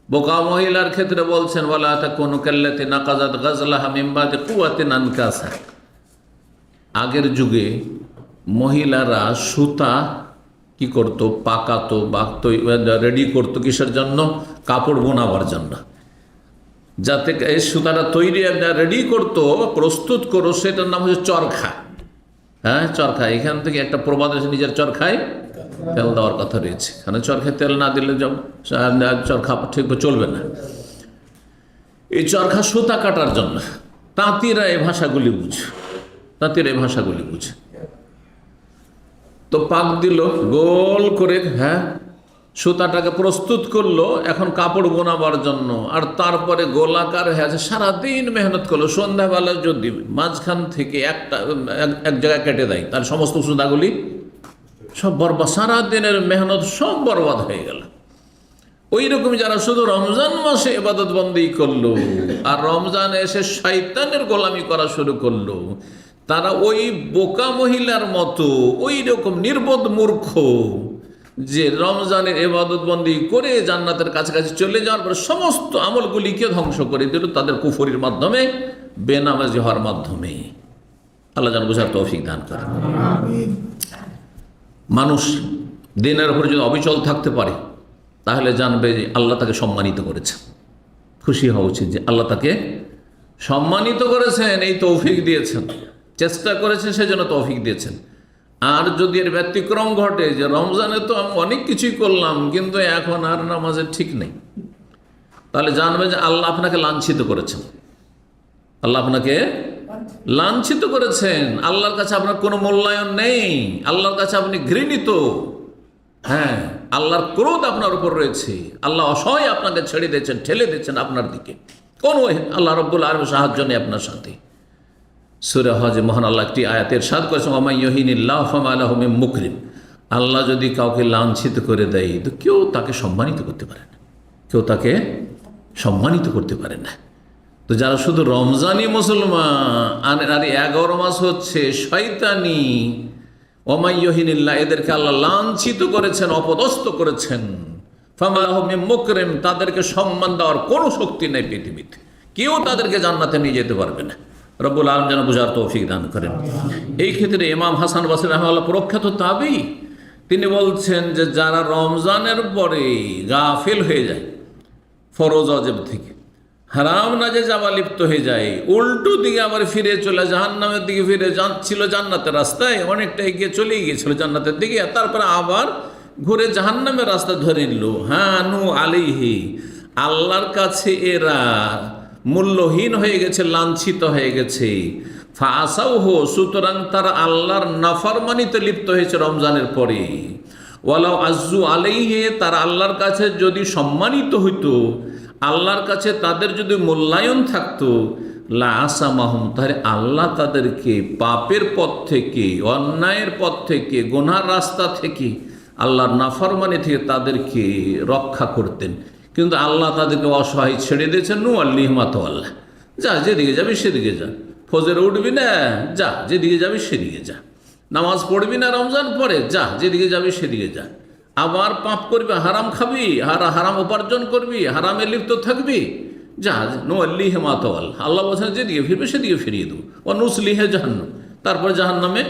বোকা মহিলার ক্ষেত্রে বলছেন ওয়ালা তাকুনু কাল্লাতী নাকাযাত গাজলাহা মিন বাদি কুওয়াতিন আনকাসা। আগের যুগে মহিলারা সুতা কি করত, পাকাতো বা রেডি করতো কিসের জন্য? কাপড় বোনাবার জন্য। যাতে এই সুতাটা তৈরি রেডি করতো, প্রস্তুত করো, সেটার নাম হচ্ছে চরখা। চরখা। এখান থেকে একটা প্রবাদ আছে, নিজের চরখায় তেল দেওয়ার কথা রয়েছে। কারণ চরখায় তেল না দিলে চরখা ঠিক চলবে না। এই চরখা সুতা কাটার জন্য তাঁতিরা এই ভাষাগুলি বুঝে, তো পাক দিল গোল করে, সুতাটাকে প্রস্তুত করলো এখন কাপড় বোনাবার জন্য। আর তারপরে গোলাকার হয়ে আছে, সারাদিন মেহনত করলো। সন্ধ্যাবেলা যদি মাঝখান থেকে এক জায়গায় কেটে দেয়, তার সমস্ত সুতাগুলি সব বরবাদ, সারাদিনের মেহনত সব বরবাদ হয়ে গেল। ওই রকম যারা শুধু রমজান মাসে ইবাদত বন্দি করলো আর রমজানে এসে শয়তানের গোলামি করা শুরু করলো, তারা ওই বোকা মহিলার মতো ওই রকম নির্বোধ মূর্খ, যে রমজানের ইবাদত বন্দি করে জান্নাতের কাছাকাছি চলে যাওয়ার পর সমস্ত আমলগুলিকে ধ্বংস করে দিল তাদের কুফরির মাধ্যমে, বেনামাজি হওয়ার মাধ্যমে। আল্লাহ যেন বুঝার তৌফিক দান করেন। মানুষ দিনের উপরে যদি অবিচল থাকতে পারে তাহলে জানবে যে আল্লাহ তাকে সম্মানিত করেছেন। খুশি হওয়া উচিত যে আল্লাহ তাকে সম্মানিত করেছেন, এই তৌফিক দিয়েছেন। চেষ্টা করেছেন সেজন্য তৌফিক দিয়েছেন। আর যদি এর ব্যতিক্রম ঘটে যে রমজানে তো আমি অনেক কিছুই করলাম কিন্তু এখন আর নামাজের ঠিক নেই, তাহলে জানবে যে আল্লাহ আপনাকে লাঞ্ছিত করেছেন। আল্লাহ আপনাকে লাঞ্ছিত করেছেন। আল্লাহর কাছে আপনার কোনো মূল্যায়ন নেই। আল্লাহর কাছে আপনি ঘৃণিত। আল্লাহর ক্রোধ আপনার উপর রয়েছে। আল্লাহ অসহায় আপনাকে ছেড়ে দিয়েছেন, ঠেলে দিয়েছেন আপনার দিকে। কোনো আল্লাহ রাব্বুল আলামিন সাহায্য নেই আপনার সাথে। সূরা হজে মহান আল্লাহ একটি আয়াতে ইরশাদ করেছেন, ওয়া মান ইউহিনিল্লাহু ফামা লাহু মিন মুকরিম। আল্লাহ যদি কাউকে লাঞ্ছিত করে দেয় তো কেউ তাকে সম্মানিত করতে পারে না, তো যারা শুধু রমজানি মুসলমান আর 11 মাস হচ্ছে শয়তানি, ওয়া মান ইউহিনিল্লাহ, এদেরকে আল্লাহ লাঞ্ছিত করেছেন, অপদস্থ করেছেন। ফামা লাহু মিন মুকরিম, তাদেরকে সম্মান দেওয়ার কোনো শক্তি নেই পৃথিবীতে। কেউ তাদেরকে জান্নাতে নিয়ে যেতে পারবে না। রব্বুল আলামিন যেন বুঝার তৌফিক দান করেন। এই ক্ষেত্রে ইমাম হাসান বসরি রাহিমাহুল্লাহ প্রখ্যাত তাবী, তিনি বলছেন যে যারা রমজানের পরে গাফিল হয়ে যায় ফরজ ওয়াজিব থেকে, হারাম নাজায়েজ আবার লিপ্ত হয়ে যায়, উল্টো দিকে আবার ফিরে চলে জাহান্নামের দিকে ফিরে যাচ্ছিল, জান্নাতের রাস্তায় অনেকটা এগিয়ে চলে গিয়েছিল জান্নাতের দিকে, তারপরে আবার ঘুরে জাহান্নামের রাস্তা ধরে নিল। নু আলাইহি, আল্লাহর কাছে এরা মূল্যহীন হয়ে গেছে, লাঞ্ছিত হয়ে গেছে। ফাআসাউহু, সুতরাং তারা আল্লাহর নাফরমানিতে লিপ্ত হয়েছে রমজানের পরে। ওয়ালাউ আজ্জু আলাইহি, তারা আল্লাহর কাছে যদি সম্মানিত হইতো, আল্লাহর কাছে তাদের যদি মূল্যায়ন থাকতো, লা আসামাহুম, তাহলে আল্লাহ তাদেরকে পাপের পথ থেকে, অন্যায়ের পথ থেকে, গুনার রাস্তা থেকে, আল্লাহর নাফরমানি থেকে তাদেরকে রক্ষা করতেন। কিন্তু আল্লাহ তাদেরকে অসহায় ছেড়ে দিয়েছেন। নু আল্লিহমাত আল্লাহ, যা যেদিকে যাবি সেদিকে যা, ফজরে উঠবি না, যা যেদিকে যাবি সেদিকে যা, নামাজ পড়বি না রমজান পরে, যা যেদিকে যাবি সেদিকে যা, আবার পাপ করবি, হারাম খাবি, হারাম উপার্জন করবি, হারামে লিপ্ত থাকবি, যা। নু আল্লিহমাত আল্লাহ, আল্লাহ বলছেন যেদিকে ফিরবে সেদিকে ফিরিয়ে দেবো। ও নুসলিহে জাহান্নাম, তারপরে জাহান্নামে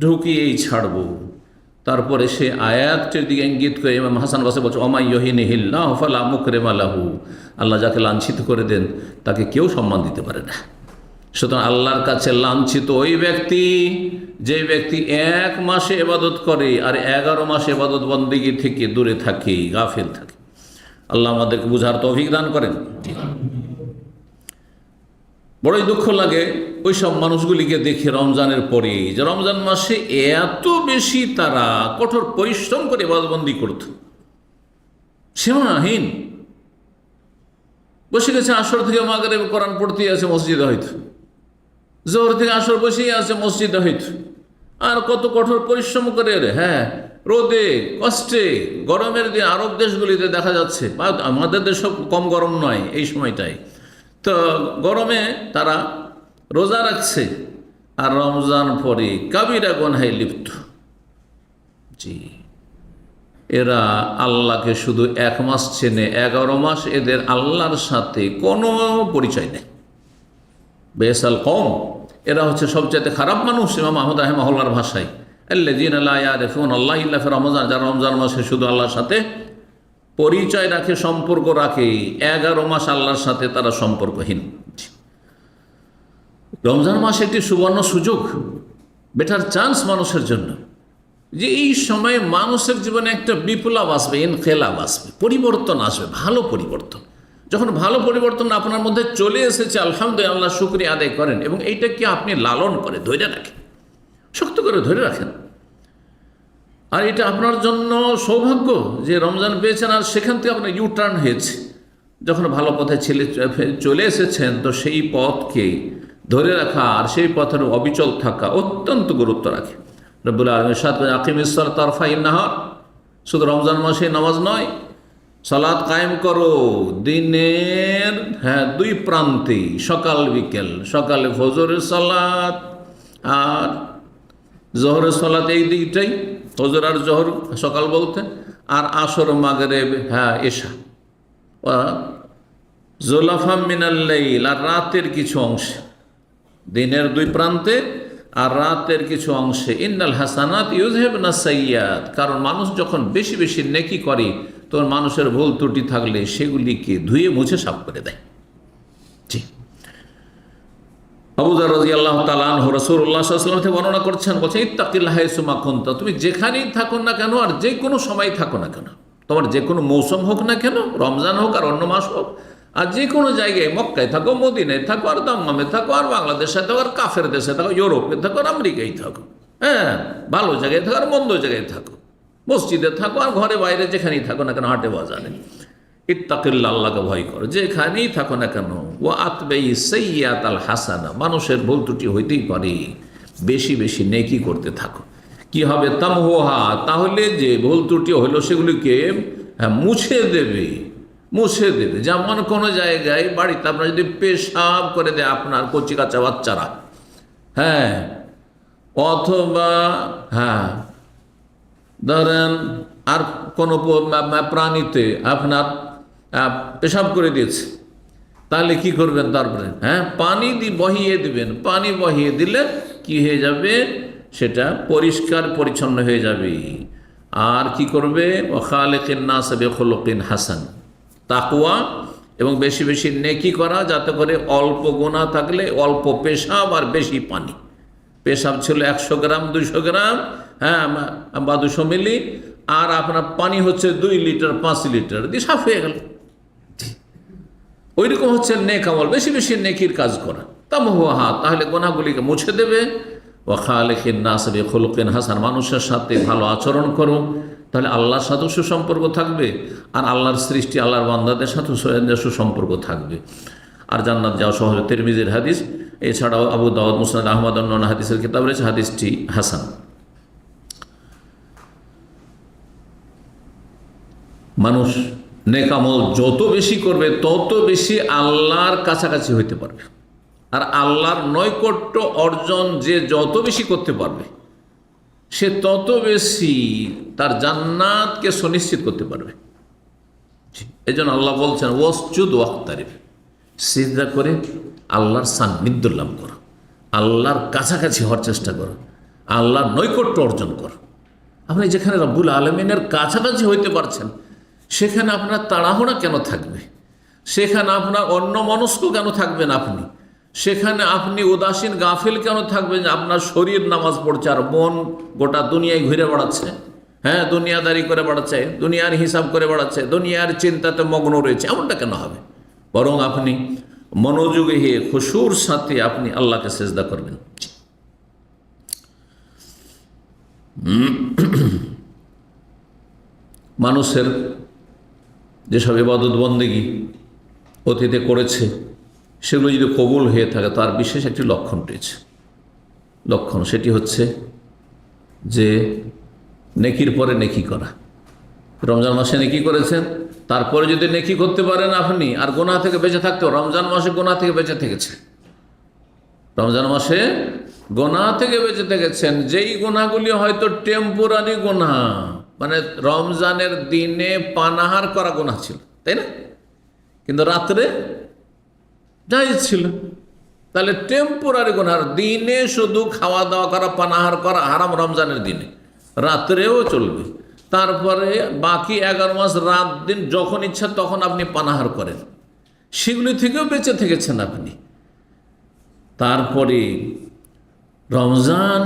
ঢুকিয়েই ছাড়বো। তারপরে সে আয়াতটির দিকে ইঙ্গিত করে ইমাম হাসান বসরি বলছে, ওয়া মান ইউহিনিহিল্লাহু ফালা মুকরিমা লাহু, আল্লাহ যাকে লাঞ্ছিত করে দেন তাকে কেউ সম্মান দিতে পারে না। সুতরাং আল্লাহর কাছে লাঞ্ছিত ওই ব্যক্তি, যে ব্যক্তি 1 মাসে ইবাদত করে আর 11 মাসে ইবাদত বন্দেগী থেকে দূরে থাকে, গাফিল থাকে। আল্লাহ আমাদেরকে বুঝার তৌফিক দান করেন। বড়ই দুঃখ লাগে ওই সব মানুষগুলিকে দেখে রমজানের পরে যে রমজান মাসে এত বেশি তারা কঠোর পরিশ্রম করে ইবাদতবন্দি করত, সীমাহীন। বসে গেছে আসর থেকে মাগরিব কোরআন পড়তেই আছে মসজিদে, হয়তো জোহর থেকে আসর বসেই আছে মসজিদে হয়তো। আর কত কঠোর পরিশ্রম করে রোদে কষ্টে, গরমের দিন আরব দেশগুলিতে দেখা যাচ্ছে, আমাদের দেশ কম গরম নয় এই সময়টাই, তো গরমে তারা রোজা রাখছে আর রমজান পরে কাবিরা গুনহায় লিপ্ত। জি, এরা আল্লাহকে শুধু 1 মাস চেনে, 11 মাস এদের আল্লাহর সাথে কোনো পরিচয় নেই। বেসাল কম, এরা হচ্ছে সবচাইতে খারাপ মানুষ। ইমাম আহমদ রাহিমাহুল্লাহর ভাষায় আল্লাযীনা লা ইয়ারিফুনা আল্লাহ ইল্লা ফি রমজান, যারা রমজান মাসে শুধু আল্লাহর সাথে পরিচয় রাখে, সম্পর্ক রাখে, 11 মাস আল্লাহর সাথে তারা সম্পর্কহীন। রমজান মাস একটি সুবর্ণ সুযোগ, বেটার চান্স মানুষের জন্য, যে এই সময়ে মানুষের জীবনে একটা বিপ্লব আসবে, ইনকিলাব আসবে, পরিবর্তন আসবে, ভালো পরিবর্তন। যখন ভালো পরিবর্তন আপনার মধ্যে চলে এসেছে, আলহামদুলিল্লাহ শুকরিয়া আদায় করেন এবং এইটাকে আপনি লালন করে ধরে রাখেন, শক্ত করে ধরে রাখেন। আর এটা আপনার জন্য সৌভাগ্য যে রমজান পেয়েছেন, আর সেখান থেকে আপনার ইউটার্ন হয়েছে। যখন ভালো পথে চলে এসেছেন, তো সেই পথকে ধরে রাখা আর সেই পথের অবিচল থাকা অত্যন্ত গুরুত্ব রাখে। রব্বুল আলামিন সাত আকিমিস সালাত তারফাইন নাহার, শুধু রমজান মাসে নামাজ নয়, সালাত কায়েম করো দিনের 2 প্রান্তে, সকাল বিকেল। সকালে ফজরের সালাত আর জোহরের সালাত, এই দিকটাই ফজর আর জোহর সকাল বলতে, আর আসর মাগরিব এশা, জুলাফা মিনাল লাইল, আর রাতের কিছু অংশে, দিনের 2 প্রান্তে আর রাতের কিছু অংশে। ইন্নাল হাসানাত ইউযহিবনা সাইয়্যাত, কারণ মানুষ যখন বেশি বেশি নেকি করে তখন মানুষের ভুল ত্রুটি থাকলে সেগুলিকে ধুয়ে মুছে সাফ করে দেয়। জি, আবু যার রাদিয়াল্লাহু তাআলা আনহু রাসূলুল্লাহ সাল্লাল্লাহু আলাইহি ওয়াসাল্লাম থেকে বর্ণনা করছেন, বলছেন ইত্তাকিল্লাহ হাইসুমা কুনতা, তুমি যেখানেই থাকো না কেন আর যে কোনো সময় থাকো না কেন, তোমার যে কোনো মৌসুম হোক না কেন, রমজান হোক আর অন্য মাস হোক, আর যে কোনো জায়গায়, মক্কায় থাকো, মদিনায় থাকো, আর দাম্মামে থাকো, আর বাংলাদেশে থাকো, আর কাফের দেশে থাকো, ইউরোপে থাকো, আর আমেরিকায় থাকো, ভালো জায়গায় থাকো আর মন্দ জায়গায় থাকো, মসজিদে থাকো আর ঘরে বাইরে, যেখানেই থাকো না কেন, হাটে বাজারে, ইত্তাকিল্লাহ, আল্লাহকে ভয় করো যেখানেই থাকো না কেন। ও আতবাই সাইয়্যাতাল হাসানা, মানুষের ভুল ত্রুটি হইতেই পারে, বেশি বেশি নেকি করতে থাকো। কি হবে? তামহুহা, তাহলে যে ভুল ত্রুটি হলো সেগুলিকে মুছে দেবে, মুছে দেবে। যেমন কোনো জায়গায় বাড়িতে আপনার যদি পেশাব করে দেয় আপনার কচি কাঁচা বাচ্চারা, অথবা ধরেন আর কোনো প্রাণীতে আপনার পেশাব করে দিয়েছে, তাহলে কি করবেন? তারপরে পানি বহিয়ে দিবেন। পানি বহিয়ে দিলে কি হয়ে যাবে? সেটা পরিষ্কার পরিচ্ছন্ন হয়ে যাবে। আর কি করবে? ওয়াখালিকিন নাস বিখুলুকিন হাসান, তাকওয়া এবং বেশি বেশি নেকি করা, যাতে করে অল্প গুনাহ থাকলে অল্প পেশাব আর বেশি পানি। পেশাব ছিল 100 গ্রাম 200 গ্রাম বা 200 মিলি, আর আপনার পানি হচ্ছে 2 লিটার 5 লিটার দিয়ে সাফ হয়ে গেল। ওইরকম হচ্ছে নেক আমল, বেশি বেশি নেকির কাজ করা। তামহুহা, তাহলে গুনাহগুলিকে মুছে দেবে। ওয়াখালিকিন নাস বিখুলুকিন হাসান, মানুষের সাথে ভালো আচরণ করো, তাহলে আল্লাহর সাথেও সুসম্পর্ক থাকবে, আর আল্লাহর সৃষ্টি আল্লাহর বান্দাদের সাথেও সুসম্পর্ক থাকবে, আর জান্নাত যাওয়া সহজ। তিরমিজির হাদিস, এছাড়াও আবু দাউদ, মুসনাদ আহমদ, অন্যান্য হাদিসের কিতাব রয়েছে, হাদিসটি হাসান। মানুষ নেক আমল যত বেশি করবে তত বেশি আল্লাহর কাছাকাছি হইতে পারবে, আর আল্লাহর নৈকট্য অর্জন যে যত বেশি করতে পারবে সে তত বেশি তার জান্নাতকে সুনিশ্চিত করতে পারবে। এই জন্য আল্লাহ বলছেন ওয়াসজুদ ওয়াক্তারিব, সিজদা করে আল্লাহর সান্নিধ্য লাভ করো, আল্লাহর কাছাকাছি হওয়ার চেষ্টা করো, আল্লাহর নৈকট্য অর্জন করো। আপনি যেখানে রব্বুল আলামিনের কাছাকাছি হইতে পারছেন সেখানে আপনার তাড়াহুড়া কেন থাকবে? সেখানে আপনার অন্য মনস্ক কেন থাকবেন? আপনি সেখানে আপনি উদাসীন গাফিল কেন থাকবেন? আপনার শরীর নামাজ পড়ছে আর মন গোটা দুনিয়ায় ঘুরে বেড়াচ্ছে, দুনিয়াদারি করে বেড়াচ্ছে, দুনিয়ার হিসাব করে বেড়াচ্ছে, দুনিয়ার চিন্তাতে মগ্ন রয়েছে, এমনটা কেন হবে? বরং আপনি মনোযোগী হয়ে খুশুর সাথে আপনি আল্লাহকে সেজদা করবেন। মানুষের যেসব ইবাদত বন্দেগী অতীতে করেছে সেগুলো যদি কবুল হয়ে থাকে তার বিশেষ একটি লক্ষণ রয়েছে। লক্ষণ সেটি হচ্ছে যে নেকির পরে নেকি করা। রমজান মাসে নেকি করেছেন, তারপরে যদি নেকি করতে পারেন আপনি আর গুনাহ থেকে বেঁচে থাকতে, রমজান মাসে গুনাহ থেকে বেঁচে থেকেছে, রমজান মাসে গুনাহ থেকে বেঁচে থেকেছেন, যেই গুনাহগুলি হয়তো টেম্পোরারি গুনাহ, মানে রমজানের দিনে পানাহার করা গুনাহ ছিল, তাই না, কিন্তু রাত্রে জায়েজ ছিল, তাহলে টেম্পোরারি গুনাহ। দিনে শুধু খাওয়া দাওয়া করা, পানাহার করা হারাম রমজানের দিনে, রাত্রেও চলবে। তারপরে বাকি 11 মাস রাত দিন যখন ইচ্ছা তখন আপনি পানাহার করেন, সেগুলি থেকেও বেঁচে থেকেছেন আপনি। তারপরে রমজান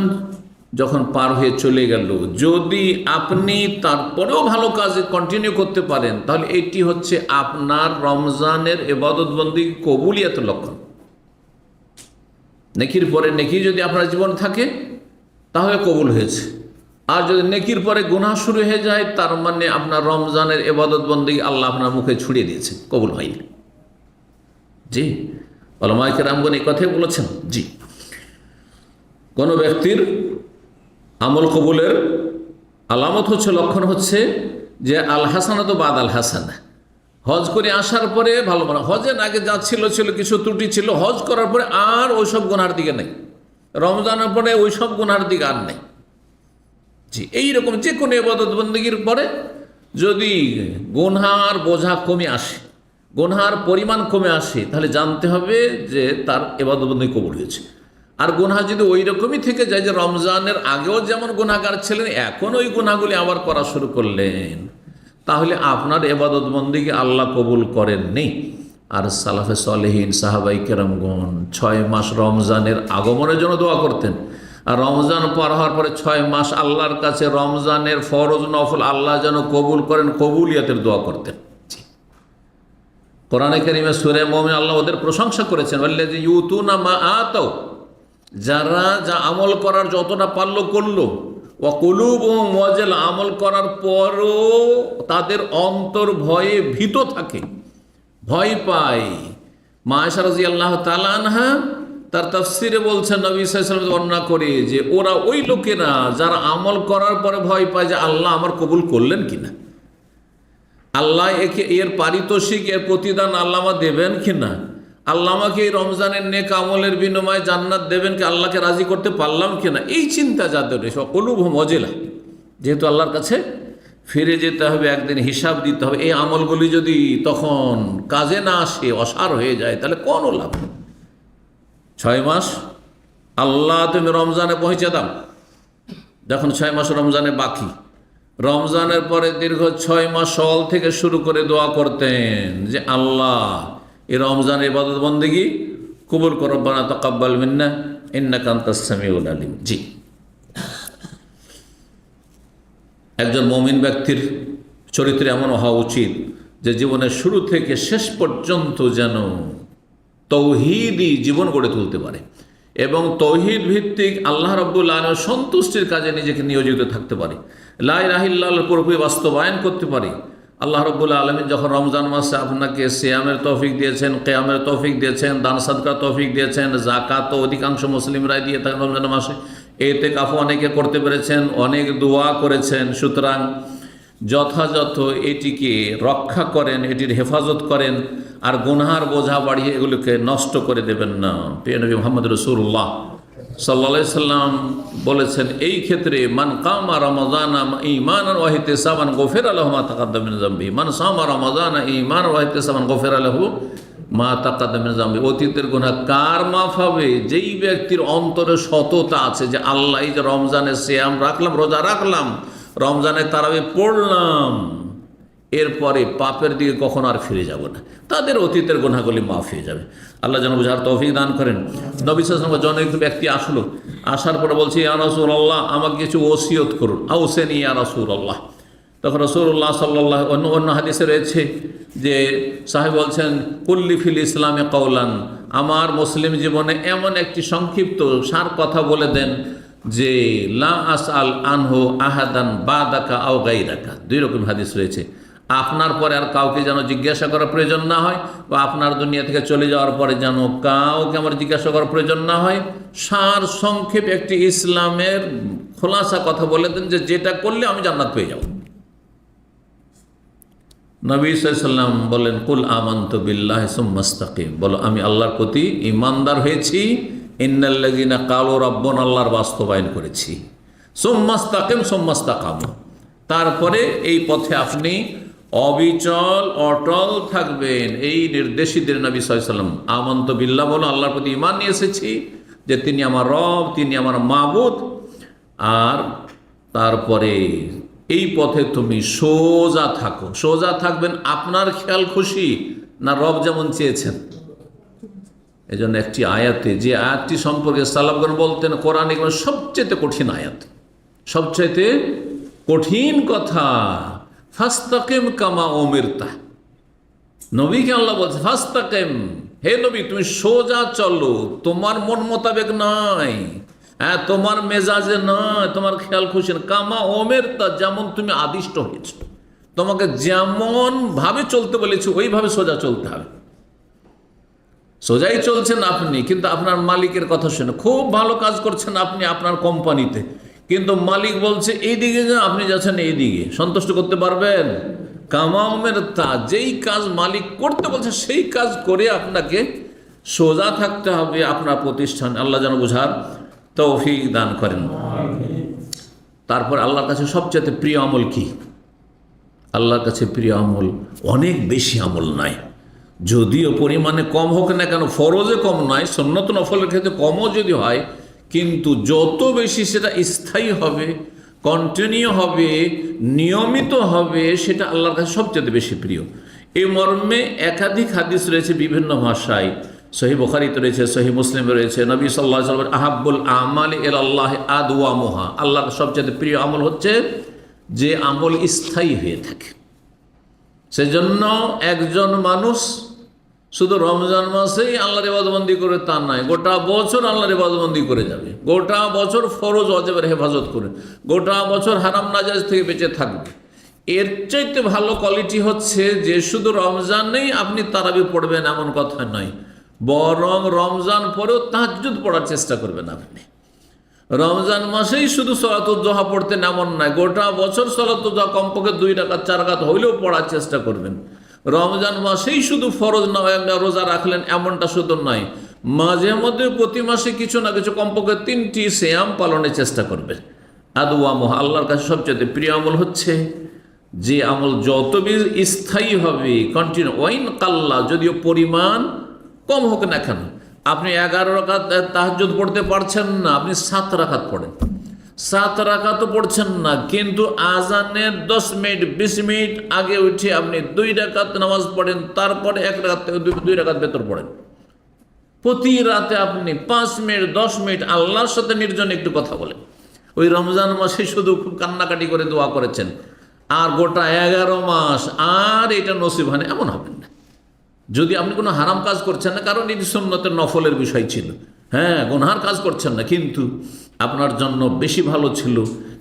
যখন পার হয়ে চলে গেল, যদি আপনি তারপরেও ভালো কাজে কন্টিনিউ করতে পারেন, তাহলে এটি হচ্ছে আপনার রমজানের ইবাদত বন্দেগী কবুলিয়াতের লক্ষণ। নেকির পরে নেকি যদি আপনার জীবন থাকে তাহলে কবুল হয়েছে, আর যদি নেকির পরে গুনাহ শুরু হয়ে যায় তার মানে আপনার রমজানের ইবাদত বন্দেগী আল্লাহ আপনার মুখে ছুড়িয়ে দিয়েছে, কবুল হয়নি। জি, উলামায়ে কেরামগণ এই কথাই বলেছেন। জি, কোনো ব্যক্তির আমল কবুলের আলামত হচ্ছে, লক্ষণ হচ্ছে যে আল হাসানাতু বাদাল হাসানা। হজ করে আসার পরে ভালো, মানে হজের আগে যা ছিল কিছু ত্রুটি ছিল, হজ করার পরে আর ওইসব গুনার দিকে নেই, রমজানের পরে ওইসব গুনার দিকে আর নেই। জি, এইরকম যে কোনো ইবাদত বন্দেগীর পরে যদি গুনহার বোঝা কমে আসে, গুনহার পরিমাণ কমে আসে, তাহলে জানতে হবে যে তার ইবাদত বন্দেগী কবুল হয়েছে। আর গুনাহ যদি ওই রকমই থেকে যায় যে রমজানের আগেও যেমন গুনাহগার ছিলেন এখন ওই গুনাহগুলি আবার করা শুরু করলেন, তাহলে আপনার ইবাদত বন্দেগী আল্লাহ কবুল করেননি। আর সালাফে সালেহিন সাহাবাই কেরামগণ 6 মাস রমজানের আগমনের জন্য দোয়া করতেন, আর রমজান পার হওয়ার পরে 6 মাস আল্লাহর কাছে রমজানের ফরজ নফল আল্লাহ যেন কবুল করেন, কবুলিয়াতের দোয়া করতেন। কোরআনে কারিমে সূরা মুমিন আল্লাহ ওদের প্রশংসা করেছেন, ওয়াল্লাযী ইউতুনা মা আতাও, যারা যা আমল করার যতটা পারলো করলো, ওয়া কুলুবুহুম ওয়াজিলা, আমল করার পরও তাদের অন্তর ভয়ে ভীত থাকে, ভয় পায়। মা আয়েশা রাদিয়াল্লাহু তাআলা আনহা তার তাফসিরে বলছেন, নবী সাল্লাল্লাহু আলাইহি ওয়াসাল্লাম বর্ণনা করে যে ওরা ওই লোকেরা যারা আমল করার পরে ভয় পায় যে আল্লাহ আমার কবুল করলেন কিনা, আল্লাহ একে এর পারিতোষিক এর প্রতিদান আল্লাহ আমার দেবেন কিনা, আল্লাহ আমাকে এই রমজানের নেক আমলের বিনিময়ে জান্নাত দেবেন কি, আল্লাহকে রাজি করতে পারলাম কিনা, এই চিন্তা যাদের কুলুবহুম ওয়াজিলা, যেহেতু আল্লাহর কাছে ফিরে যেতে হবে, একদিন হিসাব দিতে হবে, এই আমলগুলি যদি তখন কাজে না আসে, অসার হয়ে যায়, তাহলে কোনো লাভ নেই। 6 মাস আল্লাহ তুমি রমজানে পৌঁছে দাও, যখন 6 মাস রমজানে বাকি, রমজানের পরে দীর্ঘ 6 মাস সওয়াল থেকে শুরু করে দোয়া করতেন যে আল্লাহ এই রমজান ইবাদত বন্দেগী কবুল করো, রব্বানা তাকাব্বাল মিন্না ইন্নাকা আনতাস সামিউল আলিম। জি, একজন মুমিন ব্যক্তির চরিত্রে এমন হওয়া উচিত যে জীবনের শুরু থেকে শেষ পর্যন্ত যেন তৌহিদি জীবন গড়ে তুলতে পারে এবং তৌহিদ ভিত্তিক আল্লাহ রাব্বুল আলামিনের সন্তুষ্টির কাজে নিজেকে নিয়োজিত থাকতে পারে, লা ইলাহা ইল্লাল্লাহর পুরোপুরি বাস্তবায়ন করতে পারে। আল্লাহ রাব্বুল আলামিন যখন রমজান মাসে আপনাকে সিয়ামের তৌফিক দিয়েছেন, কিয়ামের তৌফিক দিয়েছেন, দান সাদকা তৌফিক দিয়েছেন, যাকাত তো অধিকাংশ মুসলিমরাই দিয়ে থাকেন রমজান মাসে, ইতিকাফ অনেকে করতে পেরেছেন, অনেক দোয়া করেছেন। সুতরাং যথাযথ এটিকে রক্ষা করেন, এটির হেফাজত করেন, আর গুনহার বোঝা বাড়িয়ে এগুলোকে নষ্ট করে দেবেন না। প্রিয় নবী মুহাম্মদ রাসূলুল্লাহ সাল্লাল্লাহু আলাইহি সাল্লাম বলেছেন এই ক্ষেত্রে, মান কামা রমাযানা ঈমানান ওয়া ইহতিসাবান গুফিরা লাহু মা তাকাদ্দামা মিন যামবি, মান সামা রমাযানা ঈমানান ওয়া ইহতিসাবান গুফিরা লাহু মা তাকাদ্দামা মিন যামবি। অতীতের গুনাহ কার মাফ হবে? যেই ব্যক্তির অন্তরে সততা আছে যে আল্লাহ এই যে রমজানে সিয়াম রাখলাম, রোজা রাখলাম, রমজানে তারাবি পড়লাম, এরপরে পাপের দিকে কখনো আর ফিরে যাব না, তাদের অতীতের গুনাহগুলি মাফ হয়ে যাবে। আল্লাহ যেন বুঝার তৌফিক দান করেন। নবী সাল্লাল্লাহু আলাইহি ওয়াসাল্লাম জনৈক ব্যক্তি আসলো, আসার পরে বলছে, ইয়া রাসূলুল্লাহ আমাকে কিছু ওসিয়ত করুন, আউসেনি ইয়া রাসূলুল্লাহ। তখন রাসূলুল্লাহ সাল্লাল্লাহু অন্য হাদিসে রয়েছে যে সাহেব বলছেন কুল্লি ফিল ইসলামে কওলান, আমার মুসলিম জীবনে এমন একটি সংক্ষিপ্ত সার কথা বলে দেন যে লা আসআল আনহু আহাদান বাদাকা আও গায়রাকা। দুই রকম হাদিস রয়েছে, আপনার পরে আর কাউকে যেন জিজ্ঞাসা করার প্রয়োজন না হয়, বা আপনার দুনিয়া থেকে চলে যাওয়ার পরে যেন কাউকে আমার জিজ্ঞাসা করার প্রয়োজন না হয়। সার সংক্ষেপ একটি ইসলামের খোলাসা কথা বলে দেন যে যেটা করলে আমি জান্নাত পেয়ে যাব। নবী সাল্লাল্লাহু আলাইহি ওয়াসাল্লাম বলেন কুল আমানতু বিল্লাহি সুম্মা ইসতাকিম, বলো আমি আল্লাহর প্রতি ঈমানদার হয়েছি, ইন্নাল্লাযীনা ক্বালু রাব্বুনা, আল্লাহর বাস্তবায়ন করেছি, সুম্মা ইসতাকিম সুম্মা ইসতাকামু, তারপরে এই পথে আপনি অবিচল অটল থাকবেন। এই নির্দেশই দিলেন নবী সাল্লাল্লাহু আলাইহি ওয়াসাল্লাম। আমানতু বিল্লাহ বলো আল্লাহর প্রতি ঈমান নিয়ে এসেছি যে তিনি আমার রব, তিনি আমার মাবুদ, আর তারপরে এই পথে তুমি সোজা থাকো। সোজা থাকবেন আপনার খেয়াল খুশি না রব যেমন চেয়েছেন। এই জন্য একটি আয়াতে, যে আয়াতটি সম্পর্কে সালাফগণ বলতেন কোরআনে সবচেয়ে কঠিন আয়াত, সবচাইতে কঠিন কথা, ফাস্তাকিম কামা উমিরতা। নবীকে আল্লাহ বলছে ফাস্তাকিম, হে নবী তুমি সোজা চলো, তোমার মন মোতাবেক নয়, হ্যাঁ তোমার মেজাজে নয়, তোমার খেয়াল খুশি না, কামা উমিরতা, যেমন তুমি আদিষ্ট হয়েছ, তোমাকে যেমন ভাবে চলতে বলেছি ওইভাবে সোজা চলতে হবে। সোজাই চলছেন আপনি, কিন্তু আপনার মালিকের কথা শুনে খুব ভালো কাজ করছেন আপনি আপনার কোম্পানিতে, কিন্তু মালিক বলছে এই দিকে যান, আপনি যাচ্ছেন এই দিকে, সন্তুষ্ট করতে পারবেন? কামামের তা, যেই কাজ মালিক করতে বলছে সেই কাজ করে আপনাকে সোজা থাকতে হবে আপনার প্রতিষ্ঠান। আল্লাহ যেন বোঝার তৌফিক দান করেন। তারপর আল্লাহর কাছে সবচেয়ে প্রিয় আমল কি? আল্লাহর কাছে প্রিয় আমল অনেক বেশি আমল নাই, যদিও পরিমাণে কম হোক না কেন, ফরজে কম নয়, সুন্নত নফলের ক্ষেত্রে কমও যদি হয়, কিন্তু যত বেশি সেটা স্থায়ী হবে, কন্টিনিউ হবে, নিয়মিত হবে, সেটা আল্লাহর কাছে সবচেয়ে বেশি প্রিয়। এই মর্মে একাধিক হাদিস রয়েছে বিভিন্ন ভাষায়, সহিহ বুখারীতে রয়েছে, সহিহ মুসলিমে রয়েছে। নবী সাল্লাল্লাহু আলাইহি ওয়াসাল্লাম আহাব্বুল আমালি ইলাল্লাহি আদওয়ামুহা, আল্লাহর সবচেয়ে প্রিয় আমল হচ্ছে যে আমল স্থায়ী হয়ে থাকে। সেজন্য একজন মানুষ শুধু রমজান মাসেই আল্লাহর ইবাদতবন্দি করে তা নয়, গোটা বছর আল্লাহর ইবাদতবন্দি করে যাবে, গোটা বছর ফরজ ওয়াজিবের হেফাজত করে, গোটা বছর হারাম নাজায়েজ থেকে বেঁচে থাকবে। এর চাইতে ভালো কোয়ালিটি হচ্ছে যে শুধু রমজানেই আপনি তারাবি পড়বেন এমন কথা নয়, বরং রমজান পরেও তাহাজ্জুদ পড়ার চেষ্টা করবেন আপনি। রমজান মাসেই শুধু সলাতুল দুহা পড়তেন এমন নয়, গোটা বছর সলাতুল দুহা কমপক্ষে 2 রাকাত 4 রাকাত হইলেও পড়ার চেষ্টা করবেন। রমজান মাসেই শুধু ফরজ রোজা রাখলেন এমনটা শুধু নয়, মাঝে মধ্যে প্রতি মাসে কিছু না কিছু কমপক্ষে 3টি সিয়াম পালনের চেষ্টা করবেন। আদওয়ামুহা, আল্লাহর কাছে সবচেয়ে প্রিয় আমল হচ্ছে যে আমল যত বেশি স্থায়ী হবে, কন্টিনিউ, ওয়াইন কাল্লা, যদিও পরিমাণ কম হোক না কেন। আপনি 11 রাকাত তাহাজ্জুদ পড়তে পারছেন না, আপনি 7 রাকাত পড়েন, 7 রাকাতও পড়ছেন না, কিন্তু আজানের 10 মিনিট 20 মিনিট আগে উঠে আপনি 2 রাকাত নামাজ পড়েন, তারপরে 1 রাকাত থেকে 2 রাকাত ভেতর পড়েন। প্রতি রাতে আপনি 5 মিনিট 10 মিনিট আল্লাহর সাথে নির্জনে একটু কথা বলেন। ওই রমজান মাসে শুধু খুব কান্নাকাটি করে দোয়া করেছেন, আর গোটা 11 মাস আর এটা নসিব হয় না, এমন হবেন না। যদি আপনি কোনো হারাম কাজ করছেন না, কারণ এটি সুন্নতের নফলের বিষয় ছিল, হ্যাঁ গুনহার কাজ করছেন না, কিন্তু আপনার জন্য বেশি ভালো ছিল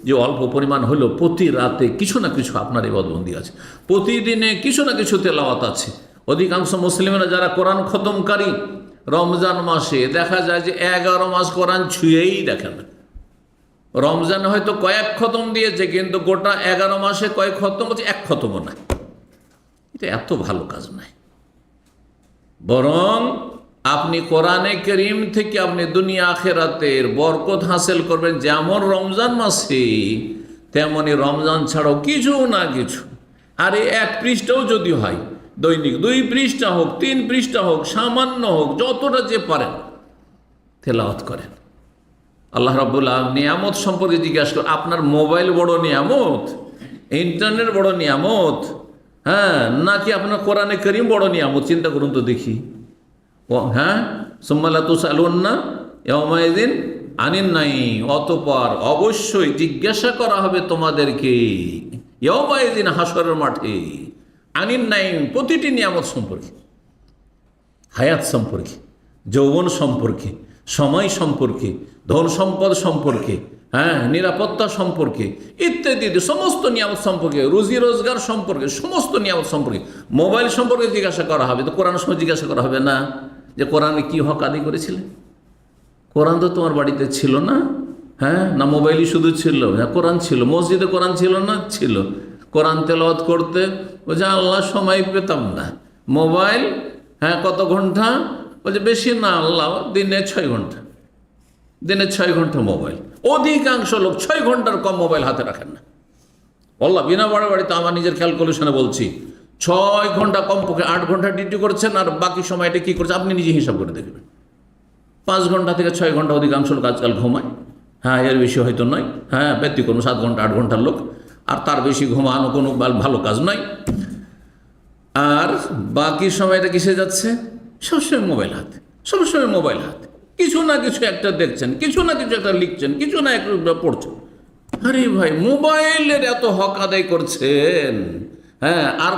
যে অল্প পরিমাণ হলেও প্রতি রাতে কিছু না কিছু আপনার ইবাদতবন্দি আছে, প্রতিদিনে কিছু না কিছু তেলাওয়াত আছে। অধিকাংশ মুসলিমরা যারা কোরআন খতমকারী, রমজান মাসে দেখা যায় যে 11 মাস কোরআন ছুঁয়েই দেখে না। রমজানে হয়তো কয়েক খতম দিয়েছে, কিন্তু গোটা 11 মাসে কয়েক খতম হচ্ছে, 1 খতমও না। এটা এত ভালো কাজ নয়, বরং আপনি কোরআনে কারীম থেকে আপনি দুনিয়া আখিরাতের বরকত হাসিল করবেন। যেমন রমজান মাসে, তেমনি রমজান ছাড়াও কিছু না কিছু, আরে 1 পৃষ্ঠাও যদি হয়, দৈনিক 2 পৃষ্ঠা হোক, 3 পৃষ্ঠা হোক, সামান্য হোক, যতটা যে পারেন তেলাওয়াত করেন। আল্লাহ রাব্বুল আলামিন নিয়ামত সম্পর্কে জিজ্ঞাসা করেন, আপনার মোবাইল বড় নিয়ামত, ইন্টারনেট বড় নিয়ামত, হ্যাঁ, নাকি আপনার কোরআনে কারীম বড় নিয়ামত? চিন্তা করুন তো দেখি। হ্যাঁ, সুম্মা লা তুসআলুন্না ইয়াওমাইযিন আনিন নাঈম, অতঃপর অবশ্যই জিজ্ঞাসা করা হবে তোমাদেরকে ইয়াওমাইযিন, হাসরের মাঠে। আনিন নাইম, প্রতিটি নিয়ামত সম্পর্কে, হায়াত সম্পর্কে, যৌবন সম্পর্কে, সময় সম্পর্কে, ধন সম্পদ সম্পর্কে, নিরাপত্তা সম্পর্কে ইত্যাদি সমস্ত নিয়ামত সম্পর্কে, রুজি রোজগার সম্পর্কে, সমস্ত নিয়ামত সম্পর্কে। মোবাইল সম্পর্কে জিজ্ঞাসা করা হবে, তো কোরআন সময় জিজ্ঞাসা করা হবে না যে কোরআনে কি হক আদায় করেছিলে? কোরআন তো তোমার বাড়িতে ছিল না, না মোবাইলই শুধু ছিল? হ্যাঁ, কোরআন ছিল। মসজিদে কোরআন ছিল না? ছিল। কোরআন তেলাওয়াত করতে বলছে আল্লাহ সময় পেতাম না। মোবাইল কত ঘন্টা? বলছে বেশি না আল্লাহ, দিনে 6 ঘন্টা, দিনে 6 ঘন্টা মোবাইল। অধিকাংশ লোক 6 ঘন্টার কম মোবাইল হাতে রাখেন না। আল্লাহ, বিনা বাড়াবাড়িতে আমার নিজের ক্যালকুলেশনে বলছি, 6 ঘন্টা কমপক্ষে 8 ঘন্টা ডিউটি করছেন, আর বাকি সময়টা কি করছে আপনি নিজে হিসাব করে দেখবেন। 5 ঘন্টা থেকে 6 ঘন্টা অধিকাংশ লোক আজকাল ঘুমায়। এর বেশি হয়তো নয়, ব্যতিক্রম 7 ঘন্টা 8 ঘন্টার লোক, আর তার বেশি ঘুমানো কোনো ভালো কাজ নয়। আর বাকি সময়টা কিসে যাচ্ছে? সবসময় মোবাইল হাতে, সবসময় মোবাইল হাতে, কিছু না কিছু একটা দেখছেন, কিছু না কিছু একটা লিখছেন, কিছু না একটু পড়ছেন। আরে ভাই, মোবাইলের এত হক আদায় করছেন, আর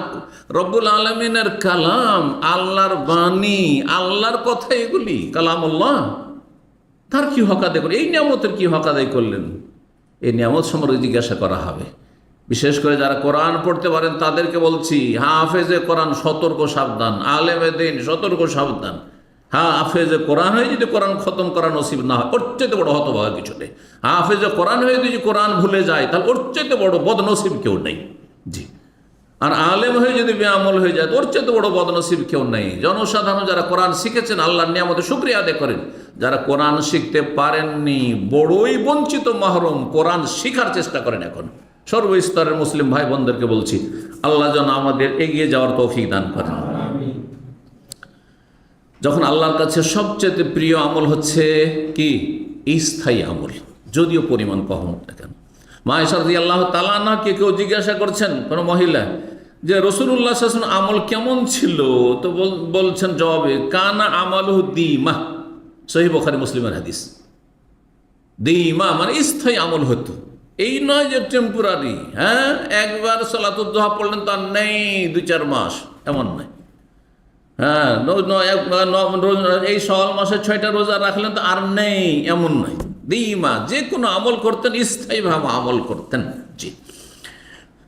রব্বুল আলমিনের কালাম, আল্লাহর বাণী, আল্লাহর কথা, এগুলি কালামুল্লাহ, তার কি হক আদায় করলেন? এই নিয়ামতের কি হক আদায় করলেন? এই নিয়ামত সম্পর্কে জিজ্ঞাসা করা হবে। বিশেষ করে যারা কোরআন পড়তে পারেন তাদেরকে বলছি, হাফেজে কোরআন সতর্ক সাবধান, আলেমে দিন সতর্ক সাবধান। হাফেজে কোরআন হয়ে যদি কোরআন খতম করা নসিব না হয়, ওর চাইতে বড় হতভাগা কিছু নেই। হাফেজে কোরআন হয়ে যদি কোরআন ভুলে যায়, তাহলে ওর চাইতে বড় বদনসিব কেউ নেই। জি। আর আলেম হয়ে যদি বেআমল হয়ে যায়, ওর চাইতে বড় বদনসিব কেউ নেই। জনসাধারণ যারা কোরআন শিখেছেন, আল্লাহর নিয়ামতে শুকরিয়া আদায় করেন। যারা কোরআন শিখতে পারেননি, বড়ই বঞ্চিত মাহরুম, কোরআন শিখার চেষ্টা করেন। এখন সর্বস্তরের মুসলিম ভাই বোনদেরকে বলছি, আল্লাহ যেন আমাদের এগিয়ে যাওয়ার তৌফিক দান করেন। যখন আল্লাহর কাছে সবচেয়ে প্রিয় আমল হচ্ছে কি? স্থায়ী আমল, যদিও পরিমাণ কম হোক না কেন। মা আয়েশা রাদিয়াল্লাহু তাআলা আনহাকে কেউ জিজ্ঞাসা করছেন, কোনো মহিলা, যে রাসূলুল্লাহ সাল্লাল্লাহু আলাইহি ওয়াসাল্লাম আমল কেমন ছিল? তো বলছেন জবাবে, কানা আমালুহু দীমা। সহিহ বুখারী মুসলিমের হাদিস। দীমা মানে স্থায়ী আমল হতো, এই নয় যে টেম্পোরারি। একবার সালাতুদ দুহা পড়লেন তার নেই 2-4 মাস, এমন নয়। এই শাওয়াল মাসে 6টা রোজা রাখলেন তো আর নেই, এমন নয়। দীমা, যে কোনো আমল করতেন স্থায়ীভাবে আমল করতেন। জি।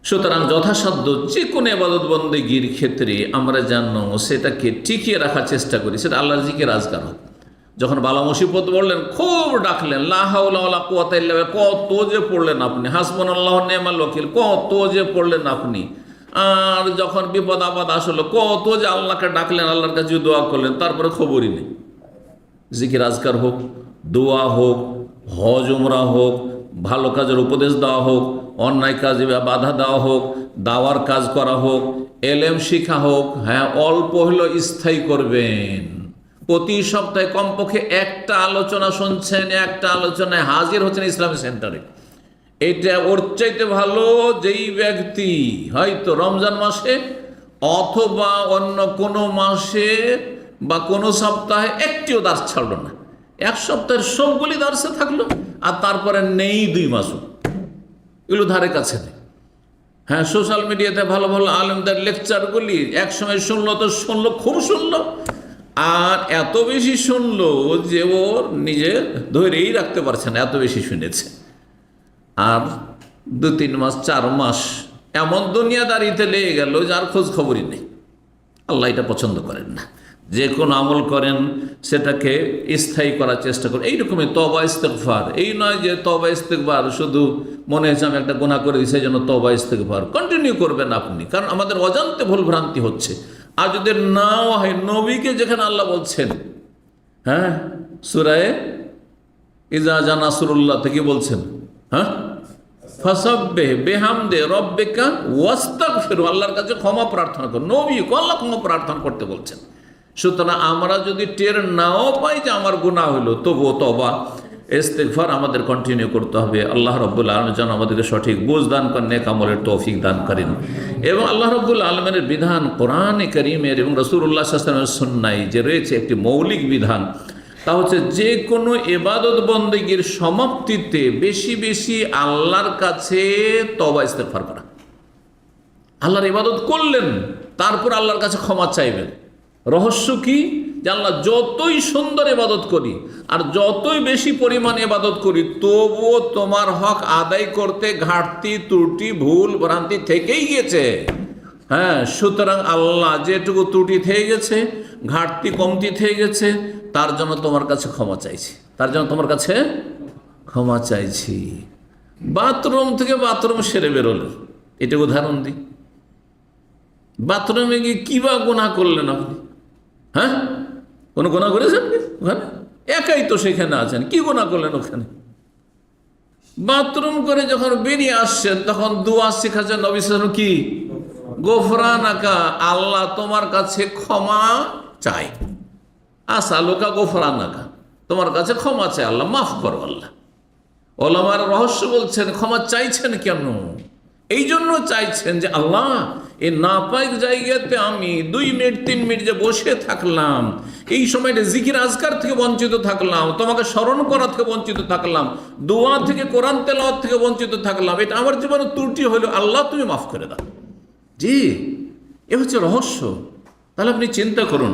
সুতরাং যথাসাধ্য যে কোনো ইবাদত বন্দেগীর ক্ষেত্রে আমরা যেন সেটাকে টিকিয়ে রাখার চেষ্টা করি। সেটা আল্লাহর জিকির আজকার হোক। যখন বালা মুসিবত বললেন, খুব ডাকলেন, লা হাওলা ওয়ালা কুওয়াতা ইল্লা বিল্লাহ, কত যে পড়লেন আপনি। হাসবুনাল্লাহু ওয়া নি'মাল ওয়াকিল, কত যে পড়লেন আপনি। আর যখন বিপদ আপদ আসলো, কত যে আল্লাহকে ডাকলেন, আল্লাহর কাছে দোয়া করলেন, তারপরে খবরই নেই। জিকির আজকার হোক, দোয়া হোক, হজ উমরা হোক, ভালো কাজের উপদেশ দেওয়া হোক, অন্যায় কাজে বাধা দেওয়া হোক, দাওয়ার কাজ করা হোক, এলেম শিখা হোক, অল্প হলেও স্থায়ী করবেন। প্রতি সপ্তাহে কমপক্ষে একটা আলোচনা শুনছেন, একটা আলোচনায় হাজির হচ্ছেন ইসলামী সেন্টারে। এটা ওর চাইতে ভালো যেই ব্যক্তি হয়তো রমজান মাসে অথবা অন্য কোনো মাসে বা কোনো সপ্তাহে একটিও দার্স ছাড়লো না। 1 সপ্তাহের সবগুলি দার্সে থাকলো, আর তারপরে নেই 2 মাসও, এগুলো ধারে কাছে নেই। সোশ্যাল মিডিয়াতে ভালো ভালো আলেমদের লেকচারগুলি একসময় শুনলো তো শুনলো, খুব শুনলো, আর এত বেশি শুনলো যে ওর নিজে ধরেই রাখতে পারছে না, এত বেশি শুনেছে। আর 2-3 মাস 4 মাস এমন দুনিয়াদারিতে লেগে গেল যার খোঁজ খবরই নেই। আল্লাহ এটা পছন্দ করেন না। যে কোনো আমল করেন সেটাকে স্থায়ী করার চেষ্টা করেন। এইরকমই তওবা ইস্তেগফার, এই নয় যে তওবা ইস্তেগফার শুধু মনে হয়েছে আমি একটা গুনাহ করে দিয়েছি, সেই জন্য তওবা ইস্তেগফার কন্টিনিউ করবেন আপনি, কারণ আমাদের অজান্তে ভুল ভ্রান্তি হচ্ছে। আর যদি নাও হয়, নবীকে যেখানে আল্লাহ বলছেন, সূরা ইজা জা নাসরুল্লাহ থেকে বলছেন, ফাসাব্বিহ বিহামদি রাব্বিকা ওয়াস্তাগফিরু, আল্লাহর কাছে ক্ষমা প্রার্থনা করুন। নবীকে আল্লাহ ক্ষমা প্রার্থনা করতে বলছেন। সুতরাং আমরা যদি টের নাও পাই যে আমার গুনাহ হলো, তবুও তওবা ইস্তেগফার আমাদের কন্টিনিউ করতে হবে। আল্লাহ রাব্বুল আলামিন যেন আমাদেরকে সঠিক বুঝ দান করেন, নেক আমলের তৌফিক দান করেন। এবং আল্লাহ রাব্বুল আলামিনের বিধান কোরআনে কারীমের এবং রাসূলুল্লাহ সাল্লাল্লাহু আলাইহি ওয়াসাল্লামের সুন্নায় যে রয়েছে একটি মৌলিক বিধান, তা হচ্ছে যে কোনো ইবাদত বন্দেগীর সমাপ্তিতে বেশি বেশি আল্লাহর কাছে তওবা ইস্তেগফার করা। আল্লাহর ইবাদত করলেন, তারপর আল্লাহর কাছে ক্ষমা চাইবেন। রহস্য কি? যে আল্লাহ যতই সুন্দর ইবাদত করি আর যতই বেশি পরিমাণ ইবাদত করি, তবুও তোমার হক আদায় করতে ঘাটতি, ত্রুটি, ভুল ভ্রান্তি থেকেই গেছে। হ্যাঁ, সুতরাং আল্লাহ যেটুকু ত্রুটি থেকে গেছে, ঘাটতি কমতি থেকে গেছে, তার জন্য তোমার কাছে ক্ষমা চাইছি, তার জন্য তোমার কাছে ক্ষমা চাইছি। বাথরুম থেকে বাথরুম সেরে বেরোলো, এটা উদাহরণ দিই। বাথরুমে গিয়ে কি বা গুনাহ করলেন আপনি? হ্যাঁ, কোনো গুনাহ করেছেন ওখানে? একাই তো সেখানে আছেন, কি গুনাহ করলেন ওখানে? বাথরুম করে যখন বেরিয়ে আসছেন তখন দোয়া শেখাচ্ছেন নবী সাল্লাল্লাহু আলাইহি ওয়াসাল্লাম, কি? গোফরানাকা, আল্লাহ তোমার কাছে ক্ষমা চাই। আসআলুকা গোফরানাকা, তোমার কাছে ক্ষমা চাই, আল্লাহ মাফ করো। আল্লাহ ওলামার রহস্য বলছেন, ক্ষমা চাইছেন কেন? এই জন্য চাইছেন যে আল্লাহ, এই নাপাক জায়গাতে আমি 2 মিনিট 3 মিনিট যে বসে থাকলাম, এই সময়টা জিকির আজকার থেকে বঞ্চিত থাকলাম, তোমাকে স্মরণ করা থেকে বঞ্চিত থাকলাম, দোয়া থেকে, কোরআন তেলাওয়াত থেকে বঞ্চিত থাকলাম, এটা আমার জীবনে ত্রুটি হলো, আল্লাহ তুমি মাফ করে দাও। জি, এ হচ্ছে রহস্য। তাহলে আপনি চিন্তা করুন,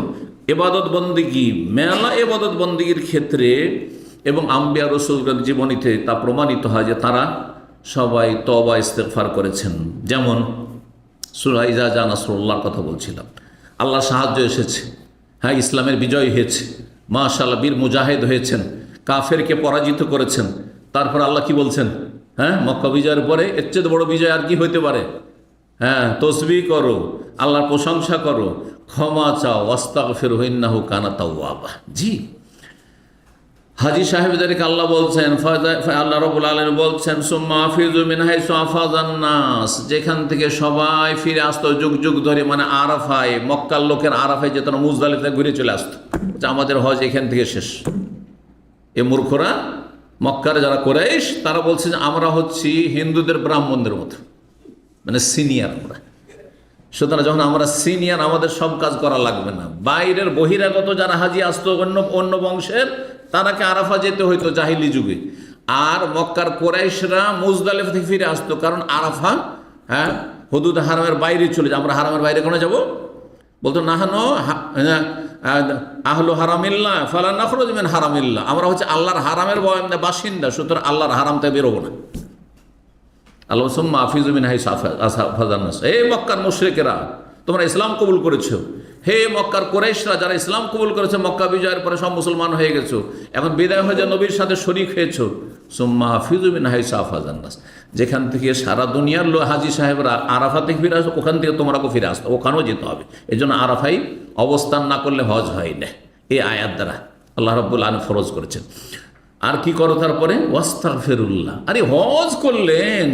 এবাদত বন্দিগি, মেলা এবাদত বন্দিগির ক্ষেত্রে এবং আম্বিয়া রাসূলগণের জীবনীতে তা প্রমাণিত হয় যে তারা সবাই তওবা ইস্তেগফার করেছেন। যেমন সূরা ইজা জা নাসরুল্লাহর কথা বলছিলাম, আল্লাহ সাহায্য এসেছে, হ্যাঁ, ইসলামের বিজয় হয়েছে, মাশাআল্লাহ, বীর মুজাহিদ হয়েছেন, কাফেরকে পরাজিত করেছেন। তারপর আল্লাহ কি বলছেন? হ্যাঁ, মক্কা বিজয়ের পরে এর চেয়ে বড় বিজয় আর কি হইতে পারে? হ্যাঁ, তসবিহ করো, আল্লাহর প্রশংসা করো, ক্ষমা চাও, ওয়াস্তাগফিরহু ইন্নাহু কানা তাওয়াবা। জি, হাজী সাহেবদেরকে আল্লাহ বলছেন, আল্লাহ রাব্বুল আলামিন বলছেন, সুম্মা আফিযু মিন হাইসু আফাযান নাস, যেখান থেকে সবাই ফিরে আসতো যুগ যুগ ধরে, মানে আরাফায়, মক্কার লোকের আরাফায় যেত না, মুজদালিফায় ঘুরে চলে আসতো, আমাদের হজ এখান থেকে শেষ। এ মূর্খরা, মক্কার যারা কুরাইশ, তারা বলছে যে আমরা হচ্ছি হিন্দুদের ব্রাহ্মণদের মতো, মানে সিনিয়র আমরা। সুতরাং যখন আমরা সিনিয়র, আমাদের সব কাজ করা লাগবে না। বাইরের বহিরাগত যারা হাজি আসতো অন্য বংশের, তারাকে আরাফা যেতে হইতো জাহিলি যুগে। আর মক্কার কুরাইশরা মুজদালিফা থেকে ফিরে আসতো, কারণ আরাফা, হ্যাঁ, হুদুদ হারামের বাইরে চলে যায়। আমরা হারামের বাইরে কোনো যাব? বলতো নাহানো আহলু হারামিল্লাহ ফালা নাখরুজ মিন হারামিল্লাহ, আমরা হচ্ছে আল্লাহর হারামের বাসিন্দা, সুতরাং আল্লাহর হারাম থেকে বেরোবো না। আল্লাহ সুম্মা আফিযু মিন হাইসু আফাযান নাস, হে মক্কার মুশরিকেরা, তোমরা ইসলাম কবুল করেছো। হে মক্কার কুরাইশরা, যারা ইসলাম কবুল করেছে, মক্কা বিজয়ের পরে সব মুসলমান হয়ে গেছো, এখন বিদায় হয়ে যা নবীর সাথে শরীক হয়েছো, সুম্মা আফিযু মিন হাইসু আফাযান নাস, যেখান থেকে সারা দুনিয়ার হাজী সাহেবরা আরাফা থেকে ফিরে আসো, ওখান থেকে তোমরাও ফিরে আসতো, ওখানেও যেতে হবে। এই জন্য আরাফাই অবস্থান না করলে হজ হয় না। এই আয়াত দ্বারা আল্লাহ রাব্বুল আলামিন ফরজ করেছেন। আর কি করো তারপরে? ওয়াস্তাগফিরুল্লাহ। আরে হজ করলেন,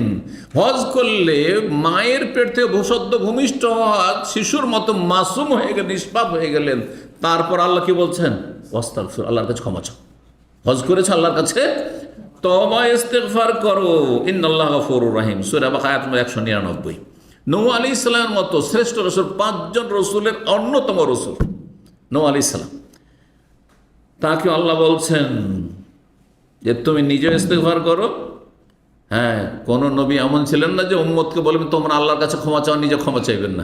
হজ করলে মায়ের পেট থেকে সদ্য ভূমিষ্ঠ হওয়া শিশুর মতো মাসুম হয়ে গেলেন, নিষ্পাপ হয়ে গেলেন। তারপর আল্লাহ কি বলছেন? ওয়াস্তাগফির, আল্লাহর কাছে ক্ষমা চাও। হজ করেছে, আল্লাহর কাছে তওবা ইস্তেগফার করো, ইন্নাল্লাহা গফুরুর রহিম। সূরা বাকারা আয়াত নম্বর 199। নূহ আলাইহিস সালামের মতো শ্রেষ্ঠ রাসূল, 5 জন রাসূলের অন্যতম রাসূল নূহ আলাইহিস সালাম, তাকে আল্লাহ বলছেন যে তুমি নিজে ইস্তেগফার করো। হ্যাঁ, কোন নবী এমন ছিলেন না যে উম্মতকে বলবেন তোমরা আল্লাহর কাছে ক্ষমা চাও, নিজে ক্ষমা চাইবেন না।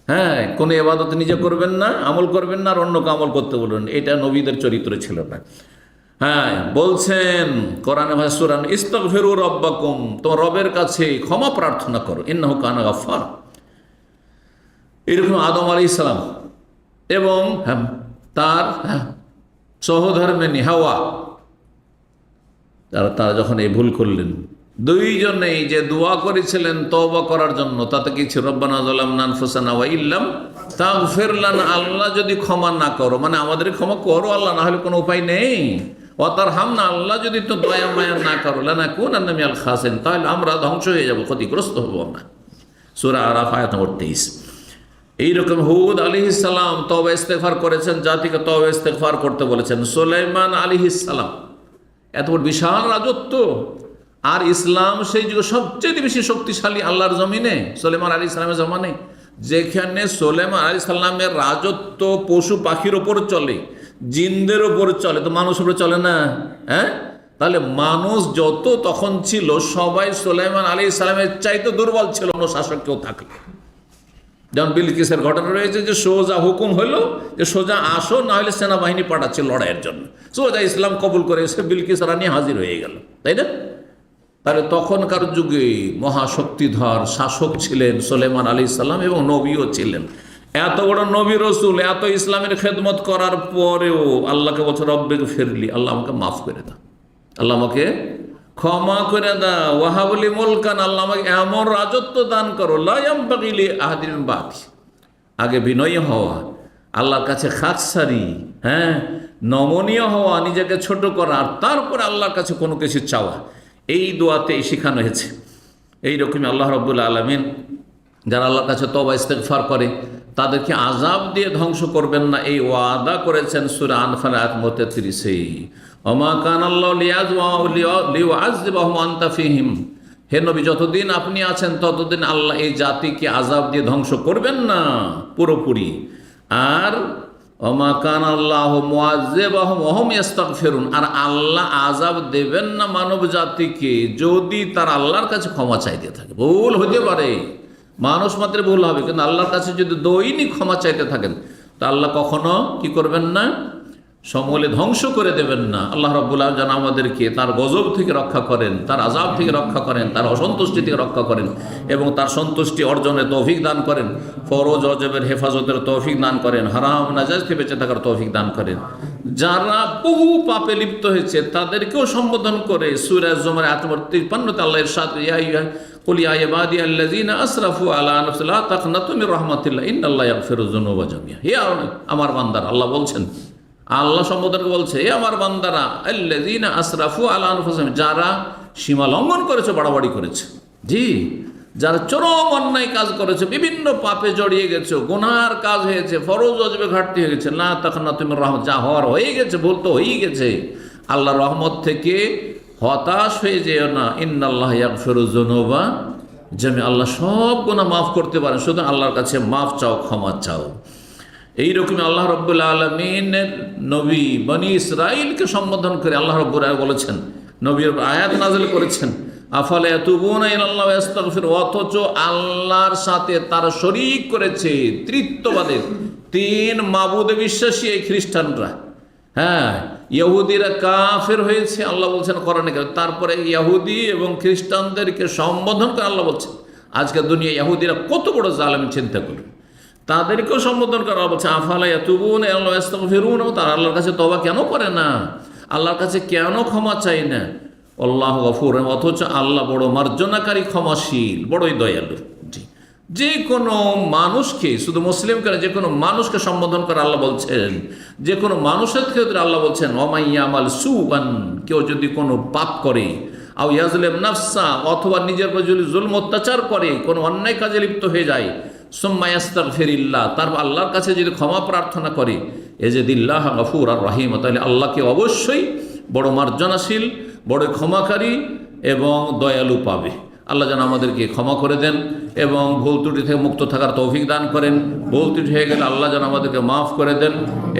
হ্যাঁ, কোনো ইবাদত নিজে করবেন না, আমল করবেন না, আর অন্যকে আমল করতে বলবেন, এটা নবীদের চরিত্র ছিল না। হ্যাঁ, বলছেন কোরআনে ভাষা সূরা ইস্তাগফিরু রাব্বাকুম, তোমার রবের কাছে ক্ষমা প্রার্থনা করো, ইন্নাহু কানা গাফফার। এরকম আদম আলাইহিস সালাম এবং তার সহধর্মিণী হাওয়া, তারা যখন এই ভুল করলেন, দুইজনেই যে দোয়া করেছিলেন তওবা করার জন্য, তাতে কি ছিল? রব্বানা যালামনা আনফুসানা ওয়া ইল্লাম তাগফির লানা, আল্লাহ যদি ক্ষমা না করো, মানে আমাদের ক্ষমা করো আল্লাহ, না হলে কোনো উপায় নেই। ওয়া তারহামনা, আল্লাহ যদি তো দয়া মায়া না করো, লানাকুনান্না মিনাল খাসিরিন, তাহলে আমরা ধ্বংস হয়ে যাব, ক্ষতিগ্রস্ত হব আমরা। সূরা আরাফ আয়াত নম্বর 23। এইরকম হুদ আলাইহিস সালাম তওবা ইস্তেগফার করেছেন, জাতিকে তওবা ইস্তেগফার করতে বলেছেন। সুলাইমান আলাইহিস সালাম, এত বড় বিশাল রাজত্ব, আর ইসলাম সেই যুগে সবচেয়ে বেশি শক্তিশালী আল্লাহর জমিনে, সুলাইমান আলাইহিস সালামের জমানে, যেখানে সুলাইমান আলাইহিস সালামের রাজত্ব পশু পাখির ওপর চলে, জিনদের ওপর চলে, তো মানুষের উপর চলে না? হ্যাঁ, তাহলে মানুষ যত তখন ছিল, সবাই সুলাইমান আলাইহিস সালামের চাইতে দুর্বল ছিল অন্য শাসক কেউ থাকলে। যেমন বিলকিসের ঘটনা রয়েছে যে সোজা হুকুম হলো যে সোজা আসো, না হলে সেনাবাহিনী পাঠাচ্ছে লড়াইয়ের জন্য। সোজা ইসলাম কবুল করে এসে বিলকিস রানী হাজির হয়ে গেল, তাই না? তাহলে তখনকার যুগে মহাশক্তিধর শাসক ছিলেন সুলাইমান আলাইহিস সালাম এবং নবীও ছিলেন। এত বড় নবী রসুল, এত ইসলামের খেদমত করার পরেও আল্লাহকে বলছে রব্বিগ ফিরলি, আল্লাহ আমাকে মাফ করে দাও, আল্লাহ আমাকে ক্ষমা করে দাও, ওয়াহাবলি মুলকান, আল্লাহ আমাকে এমন রাজত্ব দান করো, লা ইয়ামবাগি লি আহাদিন মিন বাদি। আগে বিনয়ী হওয়া, আল্লাহর কাছে খাকসারি, নমনীয় হওয়া, নিজেকে ছোট করা, আর তারপরে আল্লাহর কাছে কোনো কিছু চাওয়া, এই দোয়াতে শেখানো হয়েছে। এইরকমই আল্লাহ রাব্বুল আলামিন যারা আল্লাহর কাছে তওবা ইস্তেগফার করে তাদেরকে আযাব দিয়ে ধ্বংস করবেন না, এই ওয়াদা করেছেন সূরা আনফাল আয়াত ৩৩-এ। ওমা কানা আল্লাহু লিইউআযযিবাহুম ওয়া আনতা ফীহিম, হে নবী যতদিন আপনি আছেন ততদিন আল্লাহ এই জাতিকে আযাব দিয়ে ধ্বংস করবেন না পুরোপুরি। আর ওমা কানা আল্লাহু মুআযযিবাহুম ওয়া হুম ইস্তাগফিরুন, আর আল্লাহ আযাব দেবেন না মানব জাতিকে যদি তারা আল্লাহর কাছে ক্ষমা চাইতে থাকে। ভুল হতে পারে, মানুষ মাত্র ভুল হবে, কিন্তু আল্লাহর কাছে যদি দৈনিক ক্ষমা চাইতে থাকেন তা আল্লাহ কখনো কি করবেন না, সমূলে ধ্বংস করে দেবেন না। আল্লাহ রাব্বুল আলামিন যেন আমাদেরকে তার গজব থেকে রক্ষা করেন, তার আযাব থেকে রক্ষা করেন, তার অসন্তুষ্টি থেকে রক্ষা করেন এবং তার সন্তুষ্টি অর্জনের তৌফিক দান করেন, ফরজ ওয়াজিবের হেফাজতের তৌফিক দান করেন, হারাম নাজায়েজ থেকে বেঁচে থাকার তৌফিক দান করেন। যারা বহু পাপে লিপ্ত হয়েছে তাদেরকেও সম্বোধন করে সূরা জুমার আয়াত নম্বর 53-তে আল্লাহ ইরশাদ, কুল ইয়া ইবাদিয়াল্লাযীনা আসরাফু আলা আনফুসিহিম লা তাকনাতু মির রাহমাতিল্লাহ ইন্নাল্লাহা ইয়াগফিরুয যুনুবা জামিআ। হে আমার বান্দারা, আল্লাহ বলছেন, আল্লাহ সম্বোধন বলছে, হে আমার বান্দারা, আল্লাযীনা আসরাফু আলা আনফুসিহিম, যারা সীমা লঙ্ঘন করেছে, বাড়াবাড়ি করেছে, জি, যারা চরম অন্যায় কাজ করেছে, বিভিন্ন পাপে জড়িয়ে গেছে, গুনার কাজ হয়েছে, ফরজ ওয়াজিবে ঘাটতি হয়ে গেছে, লা তাকনাতু মির রাহমাত, যা হওয়ার হয়ে গেছে, ভুল তো হয়েই গেছে, আল্লাহর রহমত থেকে হতাশ হয়ে যেও না। ইন্নাল্লাহা ইয়াগফিরুয যুনুবা জামিআ, আল্লাহ সব গুনাহ মাফ করতে পারেন, শুধু আল্লাহর কাছে মাফ চাও, ক্ষমা চাও। এইরকমই আল্লাহ রাব্বুল আলামিনের নবী বনি ইসরাইলকে সম্বোধন করে আল্লাহ রাব্বুল আলামিন বলেছেন, নবীর আয়াত নাযিল করেছেন, আফালা ইয়াতুবুনা ইলাল্লাহি ওয়া ইস্তাগফিরুন, অথচ আল্লাহর সাথে তারা শরীক করেছে, তৃত্ববাদে, তিন মাবুদে বিশ্বাসী এই খ্রিস্টানরা, ইহুদিরা কাফের হয়েছে, আল্লাহ বলছেন কোরআনে। তারপরে ইহুদি এবং খ্রিস্টানদেরকে সম্বোধন করে আল্লাহ বলছেন, আজকে দুনিয়া ইহুদিরা কত বড় জালেম, চিন্তা করুন, তাদেরকেও সম্বোধন করা বলছে আফালা ইয়াতুবুনা ইলাল্লাহি ওয়া ইস্তাগফিরুন, তারা আল্লাহর কাছে তওবা কেন করে না, আল্লাহর কাছে কেন ক্ষমা চায় না। আল্লাহু গফুর, অথচ আল্লাহ বড় মার্জনাকারী, ক্ষমাশীল, বড়ই দয়ালু। যে কোনো মানুষকে, শুধু মুসলিমকে না, যে কোনো মানুষকে সম্বোধন করে আল্লাহ বলছেন, যে কোনো মানুষের ক্ষেত্রে আল্লাহ বলছেন ওয়ামান ইয়ামাল সুআন, কেউ যদি কোনো পাপ করে, আও ইয়াজলিম নাফসা, অথবা নিজের উপর যদি জুলম অত্যাচার করে, কোনো অন্যায় কাজে লিপ্ত হয়ে যায়, সুম্মা ইয়াস্তাগফিরিল্লাহ, তারপর আল্লাহর কাছে যদি ক্ষমা প্রার্থনা করে, ইয়াজিদিল্লাহা গফুরার রহিম, তাহলে আল্লাহকে অবশ্যই বড় মার্জনাশীল, বড় ক্ষমাকারী এবং দয়ালু পাবে। আল্লাহ যেন আমাদেরকে ক্ষমা করে দেন এবং ভুল ত্রুটি থেকে মুক্ত থাকার তৌফিক দান করেন। ভুল ত্রুটি হয়ে গেলে আল্লাহ যেন আমাদেরকে মাফ করে দেন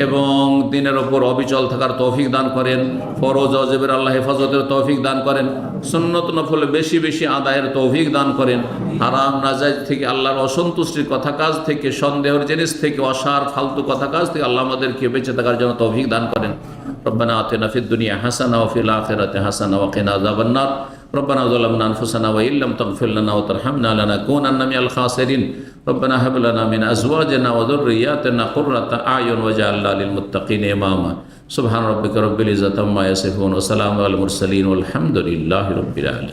এবং দিনের ওপর অবিচল থাকার তৌফিক দান করেন। ফরজ ওয়াজিবের আল্লাহ হেফাজতের তৌফিক দান করেন। সুন্নত নফলে বেশি বেশি আদায়ের তৌফিক দান করেন। হারাম নাজায়েজ থেকে, আল্লাহর অসন্তুষ্টির কথা কাজ থেকে, সন্দেহের জিনিস থেকে, অসার ফালতু কথা কাজ থেকে আল্লাহ আমাদেরকে বেঁচে থাকার জন্য তৌফিক দান করেন। রব্বানা আতিনা ফিদ দুনিয়া হাসানা ওয়া ফিল আখিরাতি হাসানা ওয়া কিনা আযাবান নার। ربنا ظلمنا أنفسنا وإن لم تغفر لنا وترحمنا لنكونن من الخاسرين ربنا هب لنا من أزواجنا وذرياتنا قرة أعين واجعلنا للمتقين إماما سبحان ربك رب العزة عما يصفون وسلام على المرسلين والحمد لله رب العالمين.